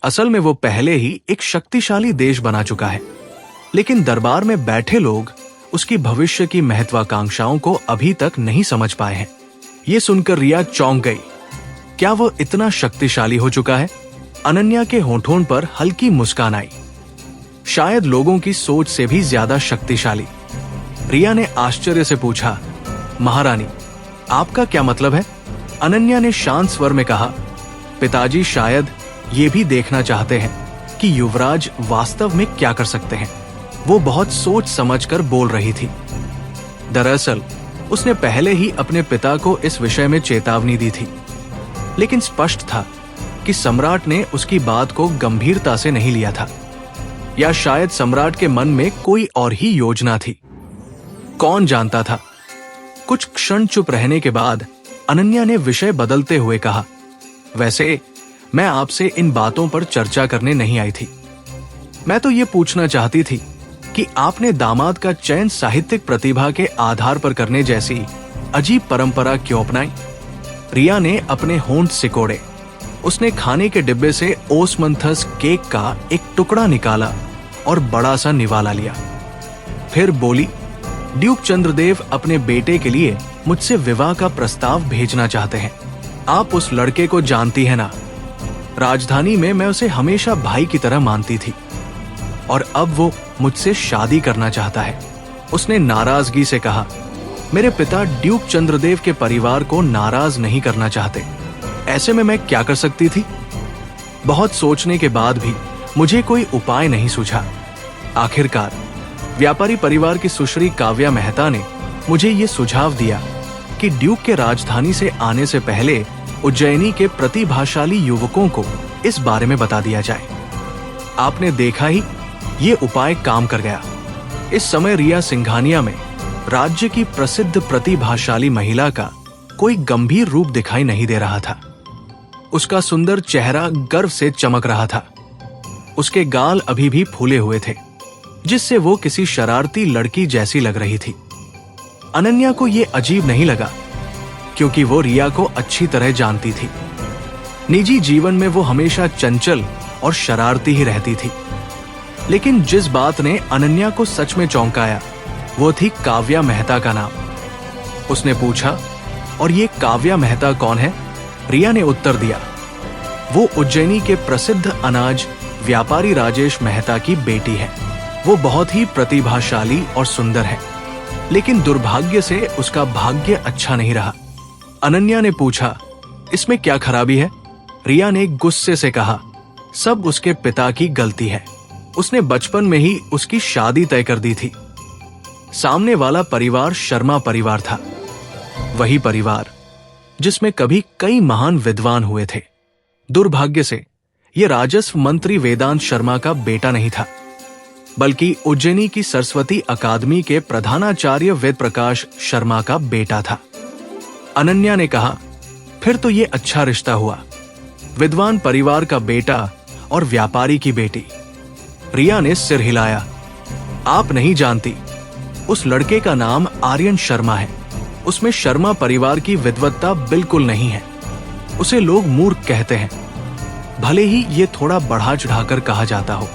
असल में वो पहले ही एक शक्तिशाली देश बना चुका है, लेकिन दरबार में बैठे लोग उसकी भविष्य की महत्वाकांक्षाओं को अभी तक नहीं समझ पाए हैं। ये सुनकर रिया चौंक गई। क्या वो इतना शक्तिशाली हो चुका है? अनन्या के होठों पर हल्की मुस्कान आई। शायद लोगों की सोच से भी ज्यादा शक्तिशाली। रिया ने आश्चर्य से पूछा, महारानी, आपका क्या मतलब है? अनन्या ने शांत स्वर में कहा, पिताजी शायद ये भी देखना चाहते हैं कि युवराज वास्तव में क्या कर सकते हैं। वो बहुत सोच समझकर बोल रही थी। दरअसल उसने पहले ही अपने पिता को इस विषय में चेतावनी दी थी, लेकिन स्पष्ट था कि सम्राट ने उसकी बात को गंभीरता से नहीं लिया था, या शायद सम्राट के मन में कोई और ही योजना थी। कौन जानता था? कुछ क्षण चुप रहने के बाद अनन्या ने विषय बदलते हुए कहा, वैसे मैं आपसे इन बातों पर चर्चा करने नहीं आई थी। मैं तो ये पूछना चाहती थी कि आपने दामाद का चयन साहित्यिक प्रतिभा के आधार पर करने जैसी अजीब परंपरा क्यों अपनाई? रिया ने अपने होंठ सिकोड़े। उसने खाने के डिब्बे से ओस्मंथस केक का एक टुकड़ा निकाला और बड़ा सा निवाला लिया। फिर बोली, ड्यूक चंद्रदेव अपने बेटे के लिए मुझसे विवाह का प्रस्ताव भेजना चाहते हैं। आप उस लड़के को जानती हैं ना? राजधानी में मैं उसे हमेशा भाई की तरह मानती थी और अब वो मुझसे शादी करना चाहता है। उसने नाराजगी से कहा, मेरे पिता ड्यूक चंद्रदेव के परिवार को नाराज नहीं करना चाहते। ऐसे में मैं क्या कर सकती थी? बहुत सोचने के बाद भी मुझे कोई उपाय नहीं सूझा। आखिरकार व्यापारी परिवार की सुश्री काव्या मेहता ने मुझे ये सुझाव दिया कि ड्यूक के राजधानी से आने से पहले उज्जैनी के प्रतिभाशाली युवकों को इस बारे में बता दिया जाए। आपने देखा ही, ये उपाय काम कर गया। इस समय रिया सिंघानिया में राज्य की प्रसिद्ध प्रतिभाशाली महिला का कोई गंभीर रूप दिखाई नहीं दे रहा था। उसका सुंदर चेहरा गर्व से चमक रहा था। उसके गाल अभी भी फूले हुए थे, जिससे वो किसी शरारती लड़की जैसी लग रही थी। अनन्या को यह अजीब नहीं लगा, क्योंकि वो रिया को अच्छी तरह जानती थी। निजी जीवन में वो हमेशा चंचल और शरारती ही रहती थी, लेकिन जिस बात ने अनन्या को सच में चौंकाया वो थी काव्या मेहता का नाम। उसने पूछा, और ये काव्या मेहता कौन है? रिया ने उत्तर दिया, वो उज्जैनी के प्रसिद्ध अनाज व्यापारी राजेश मेहता की बेटी है। वो बहुत ही प्रतिभाशाली और सुंदर है, लेकिन दुर्भाग्य से उसका भाग्य अच्छा नहीं रहा। अनन्या ने पूछा, इसमें क्या खराबी है? रिया ने गुस्से से कहा, सब उसके पिता की गलती है। उसने बचपन में ही उसकी शादी तय कर दी थी। सामने वाला परिवार शर्मा परिवार था, वही परिवार जिसमें कभी कई महान विद्वान हुए थे। दुर्भाग्य से यह राजस्व मंत्री वेदांत शर्मा का बेटा नहीं था, बल्कि उज्जैनी की सरस्वती अकादमी के प्रधानाचार्य वेद प्रकाश शर्मा का बेटा था। अनन्या ने कहा, फिर तो ये अच्छा रिश्ता हुआ, विद्वान परिवार का बेटा और व्यापारी की बेटी। रिया ने सिर हिलाया, आप नहीं जानती, उस लड़के का नाम आर्यन शर्मा है। उसमें शर्मा परिवार की विद्वत्ता बिल्कुल नहीं है। उसे लोग मूर्ख कहते हैं, भले ही ये थोड़ा बढ़ा चढ़ाकर कहा जाता हो,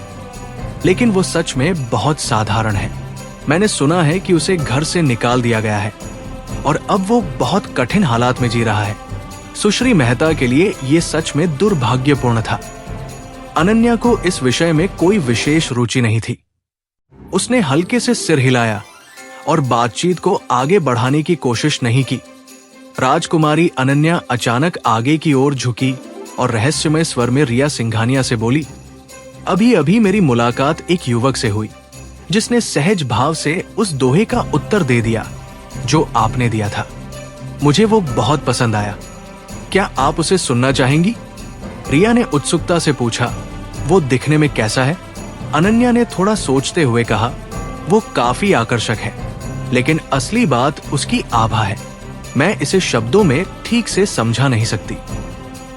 लेकिन वो सच में बहुत साधारण है। मैंने सुना है कि उसे घर से निकाल दिया गया है और अब वो बहुत कठिन हालात में जी रहा है। सुश्री मेहता के लिए ये सच में दुर्भाग्यपूर्ण था। अनन्या को इस विषय में कोई विशेष रुचि नहीं थी। उसने हल्के से सिर हिलाया और बातचीत को आगे बढ़ाने की कोशिश नहीं की। राजकुमारी अनन्या अचानक आगे की ओर झुकी और रहस्यमय स्वर में रिया सिंघानिया से बोली, अभी अभी मेरी मुलाकात एक युवक से हुई जिसने सहज भाव से उस दोहे का उत्तर दे दिया, जो आपने दिया था। मुझे वो बहुत पसंद आया। क्या आप उसे सुनना चाहेंगी? रिया ने उत्सुकता से पूछा। वो दिखने में कैसा है? अनन्या ने थोड़ा सोचते हुए कहा, वो काफी आकर्षक है, लेकिन असली बात उसकी आभा है। मैं इसे शब्दों में ठीक से समझा नहीं सकती।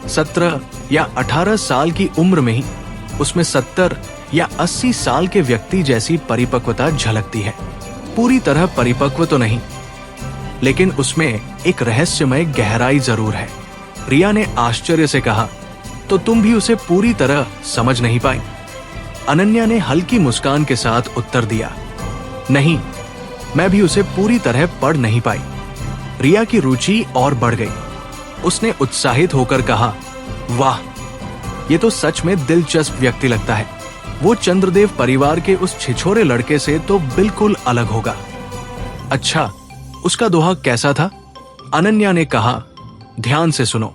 17 या 18 साल की उम्र में ही उसमें 70 या 80 साल के व्यक्ति जैसी परिपक्वता झलकती है। पूरी तरह परिपक्व तो नहीं, लेकिन उसमें एक रहस्यमय गहराई जरूर है। रिया ने आश्चर्य से कहा, तो तुम भी उसे पूरी तरह समझ नहीं पाई? अनन्या ने हल्की मुस्कान के साथ उत्तर दिया, नहीं, मैं भी उसे पूरी तरह पढ़ नहीं पाई। रिया की रुचि और बढ़ गई। उसने उत्साहित होकर कहा, वाह, ये तो सच में दिलचस्प व्यक्ति लगता है। वो चंद्रदेव परिवार के उस छिछोरे लड़के से तो बिल्कुल अलग होगा। अच्छा, उसका दोहा कैसा था? अनन्या ने कहा, ध्यान से सुनो।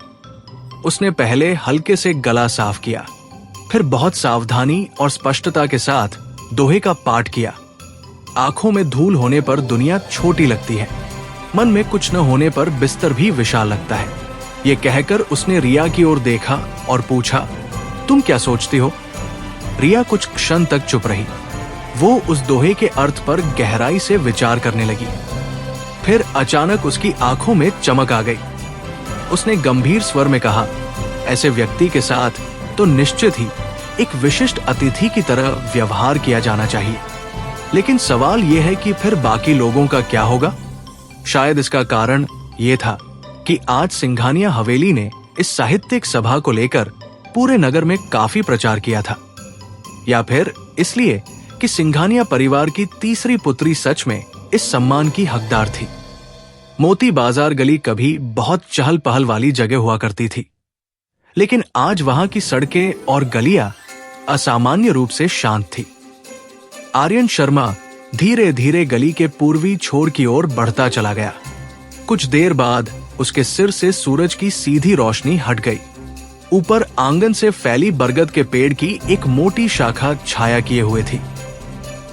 उसने पहले हल्के से गला साफ किया, फिर बहुत सावधानी और स्पष्टता के साथ दोहे का पाठ किया। आंखों में धूल होने पर दुनिया छोटी लगती है, मन में कुछ न होने पर बिस्तर भी विशाल लगता है। ये कहकर उसने रिया की ओर देखा और पूछा, तुम क्या सोचती हो? रिया कुछ क्षण तक चुप रही। वो उस दोहे के अर्थ पर गहराई से विचार करने लगी। फिर अचानक उसकी आंखों में चमक आ गई। उसने गंभीर स्वर में कहा, ऐसे व्यक्ति के साथ तो निश्चित ही एक विशिष्ट अतिथि की तरह व्यवहार किया जाना चाहिए। लेकिन सवाल यह है कि फिर बाकी लोगों का क्या होगा? शायद इसका कारण यह था कि आज सिंघानिया हवेली ने इस साहित्यिक सभा को लेकर पूरे नगर में काफी प्रचार किया था, या फिर इसलिए कि सिंघानिया परिवार की तीसरी पुत्री सच में इस सम्मान की हकदार थी। मोती बाजार गली कभी बहुत चहल पहल वाली जगह हुआ करती थी, लेकिन आज वहां की सड़कें और गलियां असामान्य रूप से शांत थी। आर्यन शर्मा धीरे धीरे गली के पूर्वी छोर की ओर बढ़ता चला गया। कुछ देर बाद उसके सिर से सूरज की सीधी रोशनी हट गई। ऊपर आंगन से फैली बरगद के पेड़ की एक मोटी शाखा छाया किए हुए थी।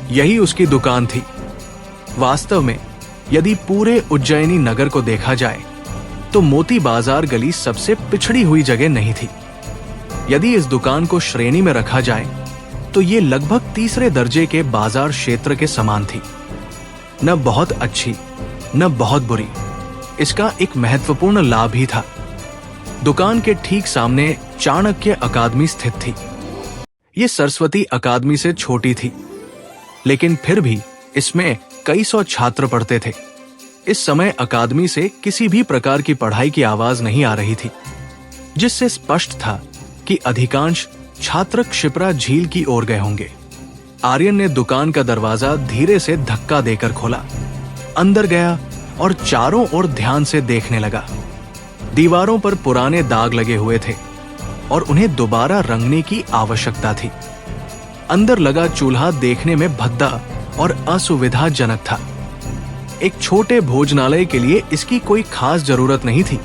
यही उसकी दुकान थी। वास्तव में यदि पूरे उज्जैनी नगर को देखा जाए तो मोती बाजार गली सबसे पिछड़ी हुई जगह नहीं थी। यदि इस दुकान को श्रेणी में रखा जाए तो ये लगभग तीसरे दर्जे के बाजार क्षेत्र के समान थी। न बहुत अच्छी, न बहुत बुरी। इसका एक महत्वपूर्ण लाभ ही था। दुकान के ठीक सामने चाणक्य अकादमी स्थित थी। ये सरस्वती अकादमी से छोटी थी, लेकिन फिर भी इसमें कई सौ छात्र पढ़ते थे। इस समय अकादमी से किसी भी प्रकार की पढ़ाई की आवाज नहीं आ रही थी, जिससे स्पष्ट था कि अधिकांश छात्र क्षिप्रा झील की ओर गए होंगे। आर्यन ने दुकान का दरवाजा धीरे से धक्का देकर खोला, अंदर गया और चारों ओर ध्यान से देखने लगा। दीवारों पर पुराने दाग लगे हुए थे और उन्हें दोबारा रंगने की आवश्यकता थी। अंदर लगा चूल्हा देखने में भद्दा और असुविधाजनक था। एक छोटे भोजनालय के लिए इसकी कोई खास जरूरत नहीं थी,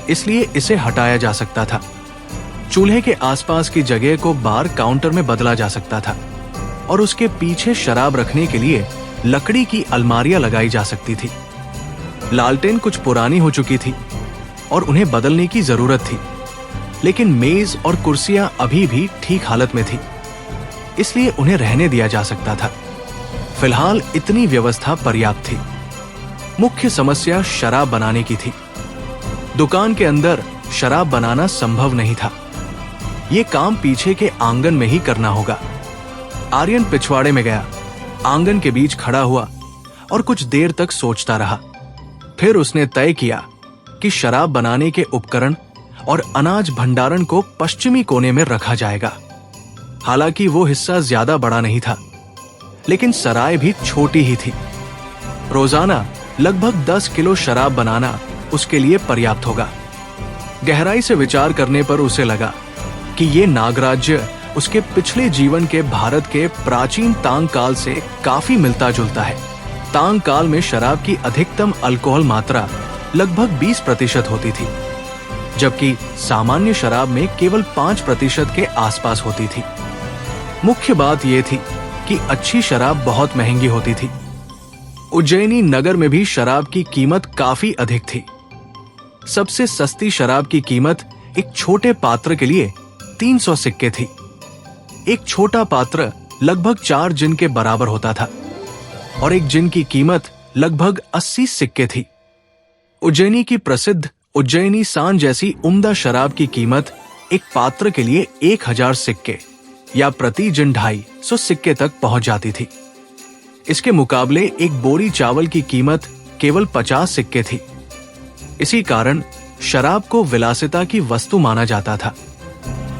इसलिए इसे हटाया जा सकता था। चूल्हे के आसपास की जगह को बार काउंटर में बदला जा सकता था और उसके पीछे शराब रखने के लिए लकड़ी की अलमारियां लगाई जा सकती थी। लालटेन कुछ पुरानी हो चुकी थी और उन्हें बदलने की जरूरत थी, लेकिन मेज और कुर्सियां अभी भी ठीक हालत में थी, इसलिए उन्हें रहने दिया जा सकता था। फिलहाल इतनी व्यवस्था पर्याप्त थी। मुख्य समस्या शराब बनाने की थी। दुकान के अंदर शराब बनाना संभव नहीं था। यह काम पीछे के आंगन में ही करना होगा। आर्यन पिछवाड़े में गया, आंगन के बीच खड़ा हुआ और कुछ देर तक सोचता रहा। फिर उसने तय किया कि शराब बनाने के उपकरण और अनाज भंडारण को पश्चिमी कोने में रखा जाएगा। हालांकि वो हिस्सा ज्यादा बड़ा नहीं था, लेकिन सराय भी छोटी ही थी। रोजाना लगभग 10 किलो शराब बनाना उसके लिए पर्याप्त होगा। गहराई से विचार करने पर उसे लगा कि ये नागराज्य उसके पिछले जीवन के भारत के प्राचीन तांग काल से काफी मिलता जुलता है। तांग काल में शराब की अधिकतम अल्कोहल मात्रा लगभग 20% होती थी, जबकि सामान्य शराब में केवल 5% के आसपास होती थी। मुख्य बात यह थी कि अच्छी शराब बहुत महंगी होती थी। उज्जैनी नगर में भी शराब की कीमत काफी अधिक थी। सबसे सस्ती शराब की कीमत एक छोटे पात्र के लिए 300 सिक्के थी। एक छोटा पात्र लगभग 4 जिन के बराबर होता था और एक जिन की कीमत लगभग 80 सिक्के थी। उज्जैनी की प्रसिद्ध उज्जैनी सांड जैसी उम्दा शराब की कीमत एक पात्र के लिए 1000 सिक्के या प्रति जिन 250 सिक्के तक पहुंच जाती थी। इसके मुकाबले एक बोरी चावल की कीमत केवल 50 सिक्के थी। इसी कारण शराब को विलासिता की वस्तु माना जाता था,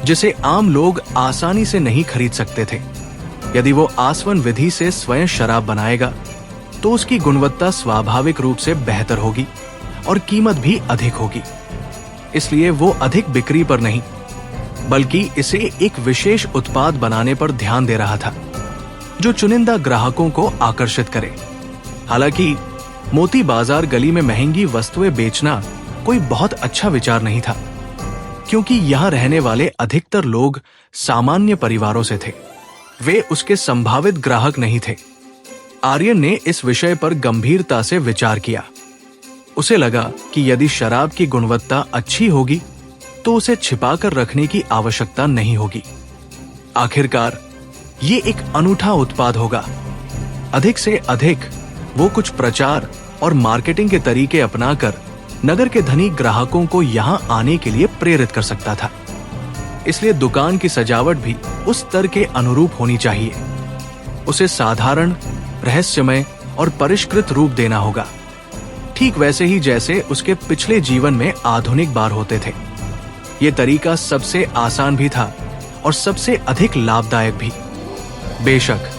जिसे आम लोग आसानी से नहीं खरीद सकते थे। यदि वो आसवन विधि से स्वयं शराब बनाएगा तो उसकी गुणवत्ता स्वाभाविक रूप से बेहतर होगी और कीमत भी अधिक होगी। इसलिए वो अधिक बिक्री पर नहीं, बल्कि इसे एक विशेष उत्पाद बनाने पर ध्यान दे रहा था जो चुनिंदा ग्राहकों को आकर्षित करे। हालांकि मोती बाजार गली में महंगी वस्तुएं बेचना कोई बहुत अच्छा विचार नहीं था, क्योंकि यहां रहने वाले अधिकतर लोग सामान्य परिवारों से थे। वे उसके संभावित ग्राहक नहीं थे। आर्यन ने इस विषय पर गंभीरता से विचार किया। उसे लगा कि यदि शराब की गुणवत्ता अच्छी होगी तो उसे छिपाकर रखने की आवश्यकता नहीं होगी। आखिरकार ये एक अनूठा उत्पाद होगा। अधिक से अधिक वो कुछ प्रचार और मार्केटिंग के तरीके अपनाकर नगर के धनी ग्राहकों को यहां आने के लिए प्रेरित कर सकता था। इसलिए दुकान की सजावट भी उस स्तर के अनुरूप होनी चाहिए। उसे साधारण, रहस्यमय और परिष्कृत रूप देना होगा, ठीक वैसे ही जैसे उसके पिछले जीवन में आधुनिक बार होते थे। ये तरीका सबसे आसान भी था और सबसे अधिक लाभदायक भी। बेशक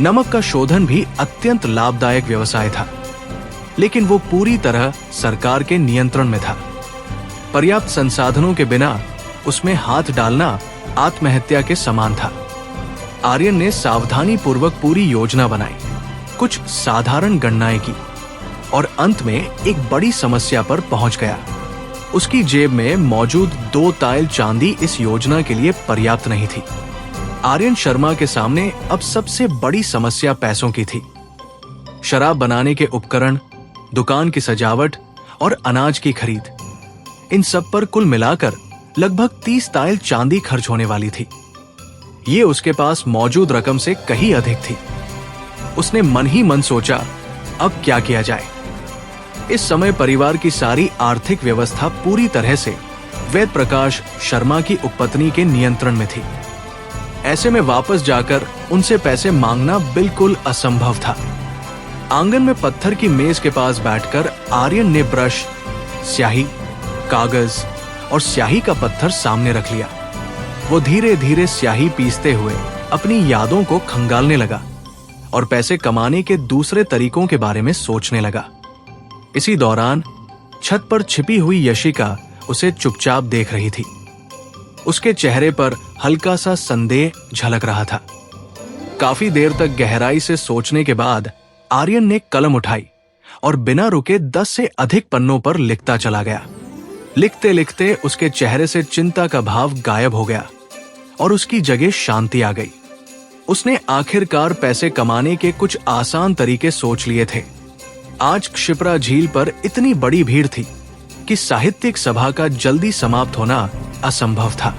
नमक का शोधन भी अत्यंत लाभदायक व्यवसाय था, लेकिन वो पूरी तरह सरकार के नियंत्रण में था। पर्याप्त संसाधनों के बिना उसमें हाथ डालना आत्महत्या के समान था। आर्यन ने सावधानी पूर्वक पूरी योजना बनाई, कुछ साधारण गणनाएं की और अंत में एक बड़ी समस्या पर पहुंच गया। उसकी जेब में मौजूद 2 तायल चांदी इस योजना के लिए पर्याप्त नहीं थी। आर्यन शर्मा के सामने अब सबसे बड़ी समस्या पैसों की थी। शराब बनाने के उपकरण, दुकान की सजावट और अनाज की खरीद, इन सब पर कुल मिलाकर लगभग 30 तायल चांदी खर्च होने वाली थी। ये उसके पास मौजूद रकम से कहीं अधिक थी। उसने मन ही मन सोचा, अब क्या किया जाए। इस समय परिवार की सारी आर्थिक व्यवस्था पूरी तरह से वेद प्रकाश शर्मा की उपपत्नी के नियंत्रण में थी। ऐसे में वापस जाकर उनसे पैसे मांगना बिल्कुल असंभव था। आंगन में पत्थर की मेज के पास बैठकर आर्यन ने ब्रश, स्याही, कागज और स्याही का पत्थर सामने रख लिया। वो धीरे धीरे स्याही पीसते हुए अपनी यादों को खंगालने लगा और पैसे कमाने के दूसरे तरीकों के बारे में सोचने लगा। इसी दौरान छत पर छिपी हुई यशिका उसे चुपचाप देख रही थी। उसके चेहरे पर हल्का सा संदेह झलक रहा था। काफी देर तक गहराई से सोचने के बाद आर्यन ने कलम उठाई और बिना रुके 10 से अधिक पन्नों पर लिखता चला गया। लिखते लिखते उसके चेहरे से चिंता का भाव गायब हो गया और उसकी जगह शांति आ गई। उसने आखिरकार पैसे कमाने के कुछ आसान तरीके सोच लिए थे। आज क्षिप्रा झील पर इतनी बड़ी भीड़ थी कि साहित्यिक सभा का जल्दी समाप्त होना असंभव था।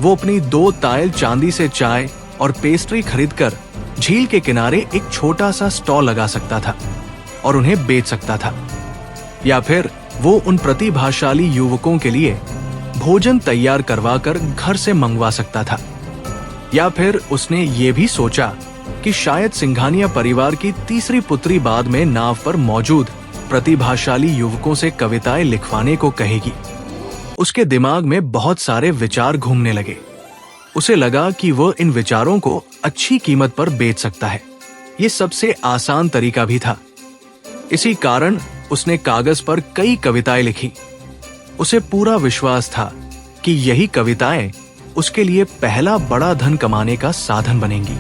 वो अपनी 2 तायल चांदी से चाय और पेस्ट्री खरीदकर झील के किनारे एक छोटा सा स्टॉल लगा सकता था और उन्हें बेच सकता था, या फिर वो उन प्रतिभाशाली युवकों के लिए भोजन तैयार करवाकर घर से मंगवा सकता था। या फिर उसने ये भी सोचा कि शायद सिंघानिया परिवार की तीसरी पुत्री बाद में नाव पर मौजूद प्रतिभाशाली युवकों से कविताएं लिखवाने को कहेगी। उसके दिमाग में बहुत सारे विचार घूमने लगे। उसे लगा कि वह इन विचारों को अच्छी कीमत पर बेच सकता है। ये सबसे आसान तरीका भी था। इसी कारण उसने कागज पर कई कविताएं लिखी। उसे पूरा विश्वास था कि यही कविताएं उसके लिए पहला बड़ा धन कमाने का साधन बनेंगी।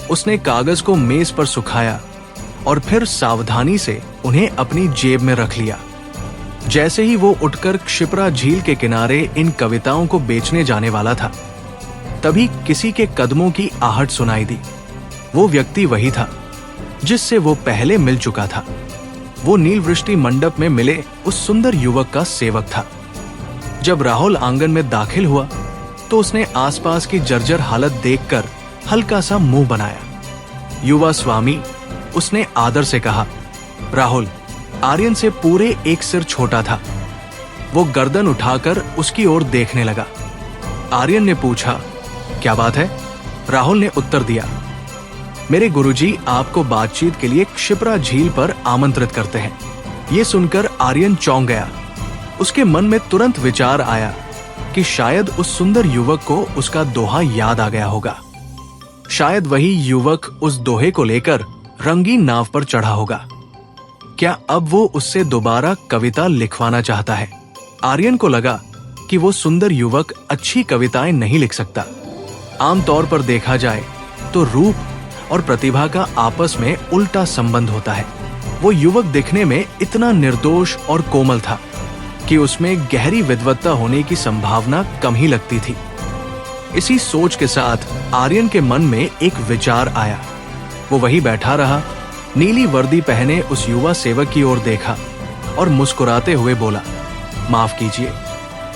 उसने कागज को मेज पर सुखाया और फिर सावधानी से उन्हें अपनी जेब में रख लिया। जैसे ही वो उठकर क्षिप्रा झील के किनारे इन कविताओं को बेचने जाने वाला था, तभी किसी के कदमों की आहट सुनाई दी। वो व्यक्ति वही था जिससे वो पहले मिल चुका था। वो नीलवृष्टि मंडप में मिले उस सुंदर युवक का सेवक था। जब राहुल आंगन में दाखिल हुआ तो उसने आसपास की जर्जर हालत देखकर हल्का सा मुंह बनाया। युवा स्वामी, उसने आदर से कहा। राहुल आर्यन से पूरे 1 सिर छोटा था। वो गर्दन उठाकर उसकी ओर देखने लगा। आर्यन ने पूछा, क्या बात है? राहुल ने उत्तर दिया, मेरे गुरुजी आपको बातचीत के लिए क्षिप्रा झील पर आमंत्रित करते हैं। ये सुनकर आर्यन चौंक गया। उसके मन में तुरंत विचार आया कि शायद उस सुंदर युवक को उसका दोहा याद आ गया होगा। शायद वही युवक उस दोहे को लेकर रंगीन नाव पर चढ़ा होगा। क्या अब वो उससे दोबारा कविता लिखवाना चाहता है? आर्यन को लगा कि वो सुंदर युवक अच्छी कविताएं नहीं लिख सकता। आमतौर पर देखा जाए तो रूप और प्रतिभा का आपस में उल्टा संबंध होता है। वो युवक दिखने में इतना निर्दोष और कोमल था कि उसमें गहरी विद्वत्ता होने की संभावना कम ही लगती थी। इसी सोच के साथ आर्यन के मन में एक विचार आया। वो वहीं बैठा रहा, नीली वर्दी पहने उस युवा सेवक की ओर देखा और मुस्कुराते हुए बोला, माफ कीजिए,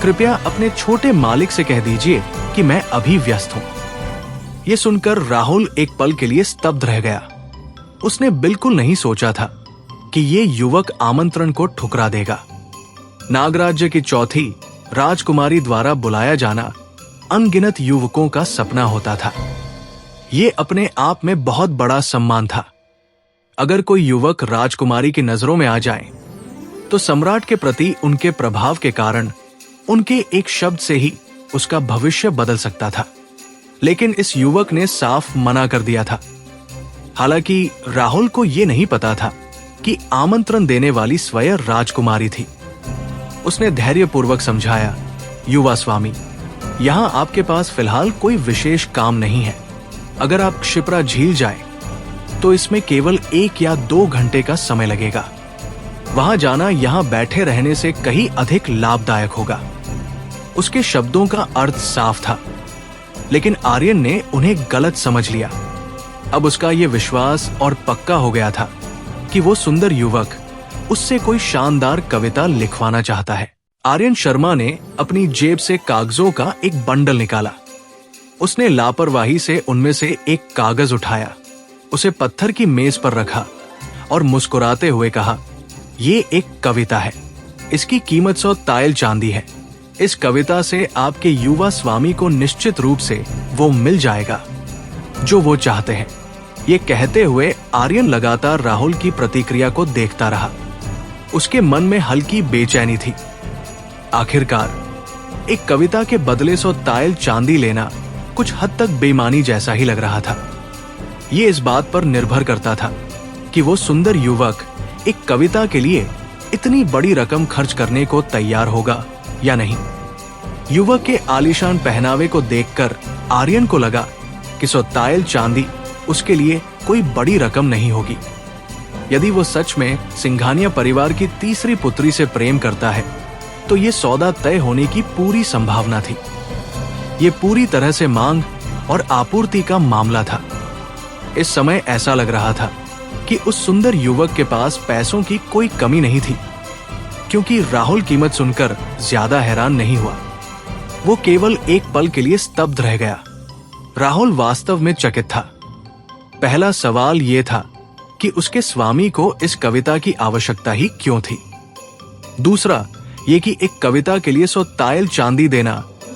कृपया अपने छोटे मालिक से कह दीजिए कि मैं अभी व्यस्त हूं। यह सुनकर राहुल एक पल के लिए स्तब्ध रह गया। उसने बिल्कुल नहीं सोचा था कि ये युवक आमंत्रण को ठुकरा देगा। नागराज्य की चौथी राजकुमारी द्वारा बुलाया जाना अनगिनत युवकों का सपना होता था। ये अपने आप में बहुत बड़ा सम्मान था। अगर कोई युवक राजकुमारी की नजरों में आ जाए तो सम्राट के प्रति उनके प्रभाव के कारण उनके एक शब्द से ही उसका भविष्य बदल सकता था। लेकिन इस युवक ने साफ मना कर दिया था। हालांकि राहुल को यह नहीं पता था कि आमंत्रण देने वाली स्वयं राजकुमारी थी। उसने धैर्यपूर्वक समझाया, युवा स्वामी, यहां आपके पास फिलहाल कोई विशेष काम नहीं है। अगर आप क्षिप्रा झील जाए तो इसमें केवल 1 या 2 घंटे का समय लगेगा। वहां जाना यहां बैठे रहने से कहीं अधिक लाभदायक होगा। उसके शब्दों का अर्थ साफ था, लेकिन आर्यन ने उन्हें गलत समझ लिया। अब उसका यह विश्वास और पक्का हो गया था कि वो सुंदर युवक उससे कोई शानदार कविता लिखवाना चाहता है। आर्यन शर्मा ने अपनी जेब से कागजों का एक बंडल निकाला। उसने लापरवाही से उनमें से एक कागज उठाया, उसे पत्थर की मेज पर रखा और मुस्कुराते हुए कहा, ये एक कविता है। इसकी कीमत 100 तायल चांदी है। इस कविता से आपके युवा स्वामी को निश्चित रूप से वो मिल जाएगा जो वो चाहते हैं। ये कहते हुए आर्यन लगातार राहुल की प्रतिक्रिया को देखता रहा। उसके मन में हल्की बेचैनी थी। आखिरकार एक कविता के बदले 100 तायल चांदी लेना कुछ हद तक बेईमानी जैसा ही लग रहा था। ये इस बात पर निर्भर करता था कि वो सुंदर युवक एक कविता के लिए इतनी बड़ी रकम खर्च करने को तैयार होगा या नहीं। युवक के आलीशान पहनावे को देखकर आर्यन को लगा कि 100 तायल चांदी उसके लिए कोई बड़ी रकम नहीं होगी। यदि वो सच में सिंघानिया परिवार की तीसरी पुत्री से प्रेम करता है तो ये सौदा तय होने की पूरी संभावना थी। ये पूरी तरह से मांग और आपूर्ति का मामला था। इस समय ऐसा लग रहा था कि उस सुंदर युवक के पास पैसों की कोई कमी नहीं थी, क्योंकि राहुल कीमत सुनकर ज्यादा हैरान नहीं हुआ। वो केवल एक पल के लिए स्तब्ध रह गया। राहुल वास्तव में चकित था। पहला सवाल यह था कि उसके स्वामी को इस कविता की आवश्यकता ही क्यों थी। दूसरा ये कि एक कविता के लिए 100 तायल चांदी देना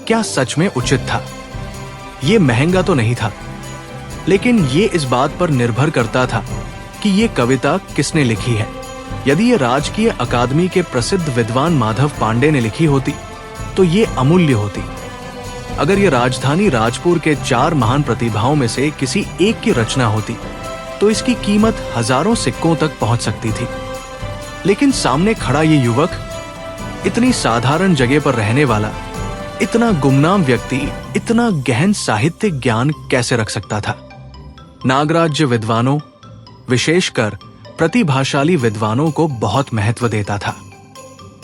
क्या सच में उचित था। ये महंगा तो नहीं था, लेकिन ये इस बात पर निर्भर करता था कि ये कविता किसने लिखी है। यदि ये राजकीय अकादमी के प्रसिद्ध विद्वान माधव पांडे ने लिखी होती तो ये अमूल्य होती। अगर ये राजधानी राजपुर के 4 महान प्रतिभाओं में से किसी एक की रचना होती तो इसकी कीमत हजारों सिक्कों तक पहुंच सकती थी। लेकिन सामने खड़ा ये युवक, इतनी साधारण जगह पर रहने वाला, इतना गुमनाम व्यक्ति इतना गहन साहित्यिक ज्ञान कैसे रख सकता था। नागराज्य विद्वानों, विशेषकर प्रतिभाशाली विद्वानों को बहुत महत्व देता था।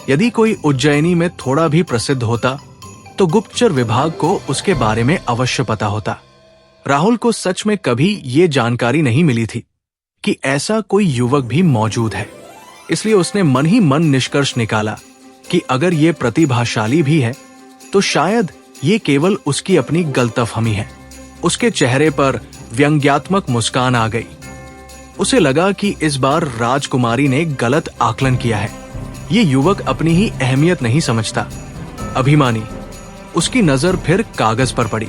यदि कोई उज्जैनी में थोड़ा भी प्रसिद्ध होता तो गुप्तचर विभाग को उसके बारे में अवश्य पता होता। राहुल को सच में कभी ये जानकारी नहीं मिली थी कि ऐसा कोई युवक भी मौजूद है। इसलिए उसने मन ही मन निष्कर्ष निकाला कि अगर ये प्रतिभाशाली भी है तो शायद ये केवल उसकी अपनी गलतफहमी है। उसके चेहरे पर व्यंग्यात्मक मुस्कान आ गई। उसे लगा कि इस बार राजकुमारी ने गलत आकलन किया है। ये युवक अपनी ही अहमियत नहीं समझता, अभिमानी। उसकी नजर फिर कागज पर पड़ी।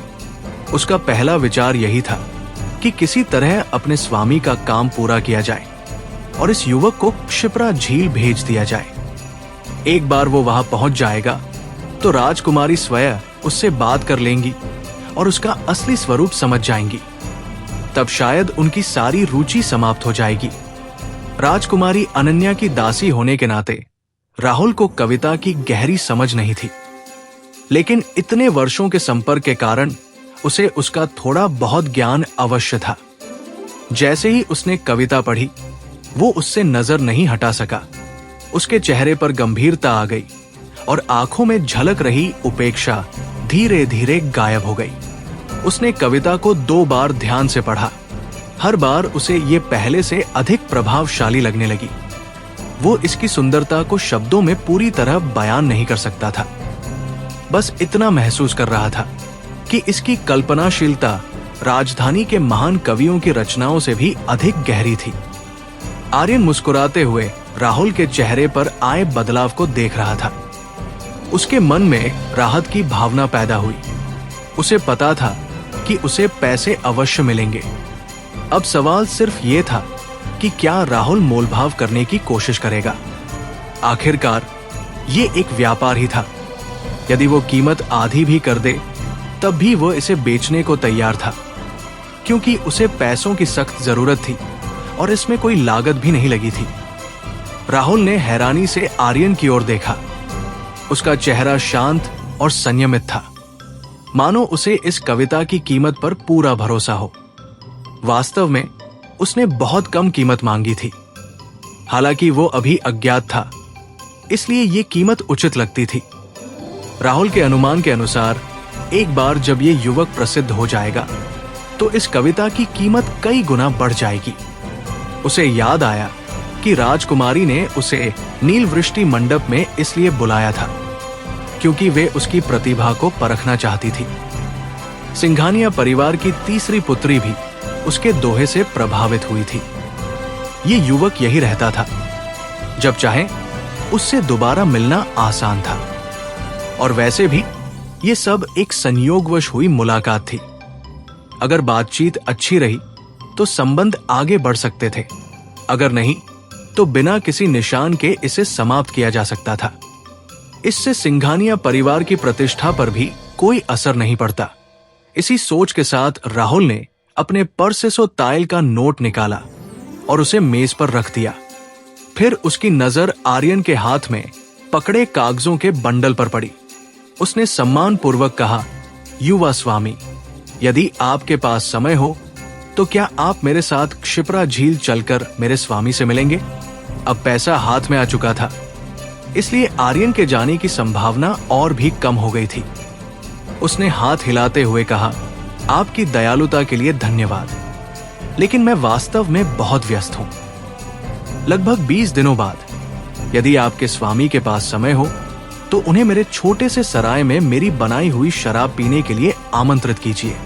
उसका पहला विचार यही था कि किसी तरह अपने स्वामी का काम पूरा किया जाए और इस युवक को क्षिप्रा झील भेज दिया जाए। एक बार वो वहां पहुंच जाएगा तो राजकुमारी स्वयं उससे बात कर लेंगी और उसका असली स्वरूप समझ जाएंगी। तब शायद उनकी सारी रुचि समाप्त हो जाएगी। राजकुमारी अनन्या की दासी होने के नाते राहुल को कविता की गहरी समझ नहीं थी, लेकिन इतने वर्षों के संपर्क के कारण उसे उसका थोड़ा बहुत ज्ञान अवश्य था। जैसे ही उसने कविता पढ़ी, वो उससे नजर नहीं हटा सका। उसके चेहरे पर गंभीरता आ गई और आंखों में झलक रही उपेक्षा धीरे धीरे गायब हो गई। उसने कविता को 2 बार ध्यान से पढ़ा। हर बार उसे ये पहले से अधिक प्रभावशाली लगने लगी। वो इसकी सुंदरता को शब्दों में पूरी तरह बयान नहीं कर सकता था, बस इतना महसूस कर रहा था कि इसकी कल्पनाशीलता राजधानी के महान कवियों की रचनाओं से भी अधिक गहरी थी। आर्यन मुस्कुराते हुए राहुल के चेहरे पर आए बदलाव को देख रहा था। उसके मन में राहत की भावना पैदा हुई। उसे पता था कि उसे पैसे अवश्य मिलेंगे। अब सवाल सिर्फ ये था कि क्या राहुल मोलभाव करने की कोशिश करेगा। आखिरकार ये एक व्यापार ही था। यदि वो कीमत आधी भी कर दे तब भी वो इसे बेचने को तैयार था, क्योंकि उसे पैसों की सख्त जरूरत थी और इसमें कोई लागत भी नहीं लगी थी। राहुल ने हैरानी से आर्यन की ओर देखा। उसका चेहरा शांत और संयमित था, मानो उसे इस कविता की कीमत पर पूरा भरोसा हो। वास्तव में उसने बहुत कम कीमत मांगी थी। हालांकि वो अभी अज्ञात था, इसलिए ये कीमत उचित लगती थी। राहुल के अनुमान के अनुसार एक बार जब ये युवक प्रसिद्ध हो जाएगा तो इस कविता की कीमत कई गुना बढ़ जाएगी। उसे याद आया कि राजकुमारी ने उसे नीलवृष्टि मंडप में इसलिए बुलाया था क्योंकि वे उसकी प्रतिभा को परखना चाहती थी। सिंघानिया परिवार की तीसरी पुत्री भी उसके दोहे से प्रभावित हुई थी। ये युवक यही रहता था। जब चाहे उससे दोबारा मिलना आसान था। और वैसे भी ये सब एक संयोगवश हुई मुलाकात थी। अगर बातचीत अच्छी रही तो संबंध आगे बढ़ सकते थे, अगर नहीं तो बिना किसी निशान के इसे समाप्त किया जा सकता था। इससे सिंघानिया परिवार की प्रतिष्ठा पर भी कोई असर नहीं पड़ता। इसी सोच के साथ राहुल ने अपने पर्स से 100 ताइल का नोट निकाला और उसे मेज पर रख दिया। फिर उसकी नजर आर्यन के हाथ में पकड़े कागजों के बंडल पर पड़ी। उसने सम्मानपूर्वक कहा, युवा स्वामी, यदि आपके पास समय हो तो क्या आप मेरे साथ क्षिप्रा झील चलकर मेरे स्वामी से मिलेंगे? अब पैसा हाथ में आ चुका था, इसलिए आर्यन के जाने की संभावना और भी कम हो गई थी। उसने हाथ हिलाते हुए कहा, आपकी दयालुता के लिए धन्यवाद, लेकिन मैं वास्तव में बहुत व्यस्त हूं। लगभग 20 दिनों बाद यदि आपके स्वामी के पास समय हो तो उन्हें मेरे छोटे से सराय में मेरी बनाई हुई शराब पीने के लिए आमंत्रित कीजिए।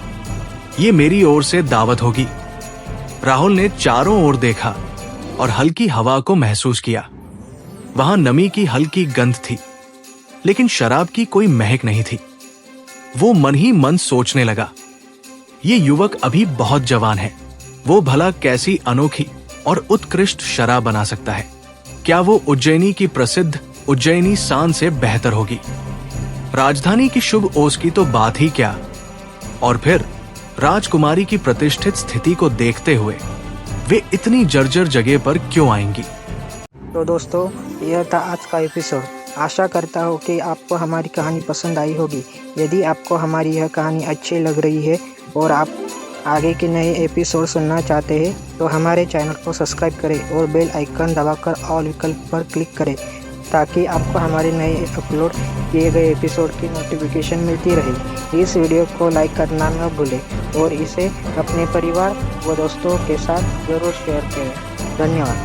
ये मेरी ओर से दावत होगी। राहुल ने चारों ओर देखा और हल्की हवा को महसूस किया। वहां नमी की हल्की गंध थी, लेकिन शराब की कोई महक नहीं थी। वो मन ही मन सोचने लगा, ये युवक अभी बहुत जवान है। वो भला कैसी अनोखी और उत्कृष्ट शराब बना सकता है। क्या वो उज्जैनी की प्रसिद्ध उज्जैनी सान से बेहतर होगी? राजधानी की शुभ ओस की तो बात ही क्या, और फिर राजकुमारी की प्रतिष्ठित स्थिति को देखते हुए वे इतनी जर्जर जगह पर क्यों आएंगी? तो दोस्तों, यह था आज का एपिसोड। आशा करता हूँ कि आपको हमारी कहानी पसंद आई होगी। यदि आपको हमारी यह कहानी अच्छी लग रही है और आप आगे के नए एपिसोड सुनना चाहते हैं तो हमारे चैनल को सब्सक्राइब करें और बेल आइकन दबाकर ऑल विकल्प पर क्लिक करें ताकि आपको हमारे नए अपलोड किए गए एपिसोड की नोटिफिकेशन मिलती रहे। इस वीडियो को लाइक करना न भूलें और इसे अपने परिवार व दोस्तों के साथ ज़रूर शेयर करें। धन्यवाद।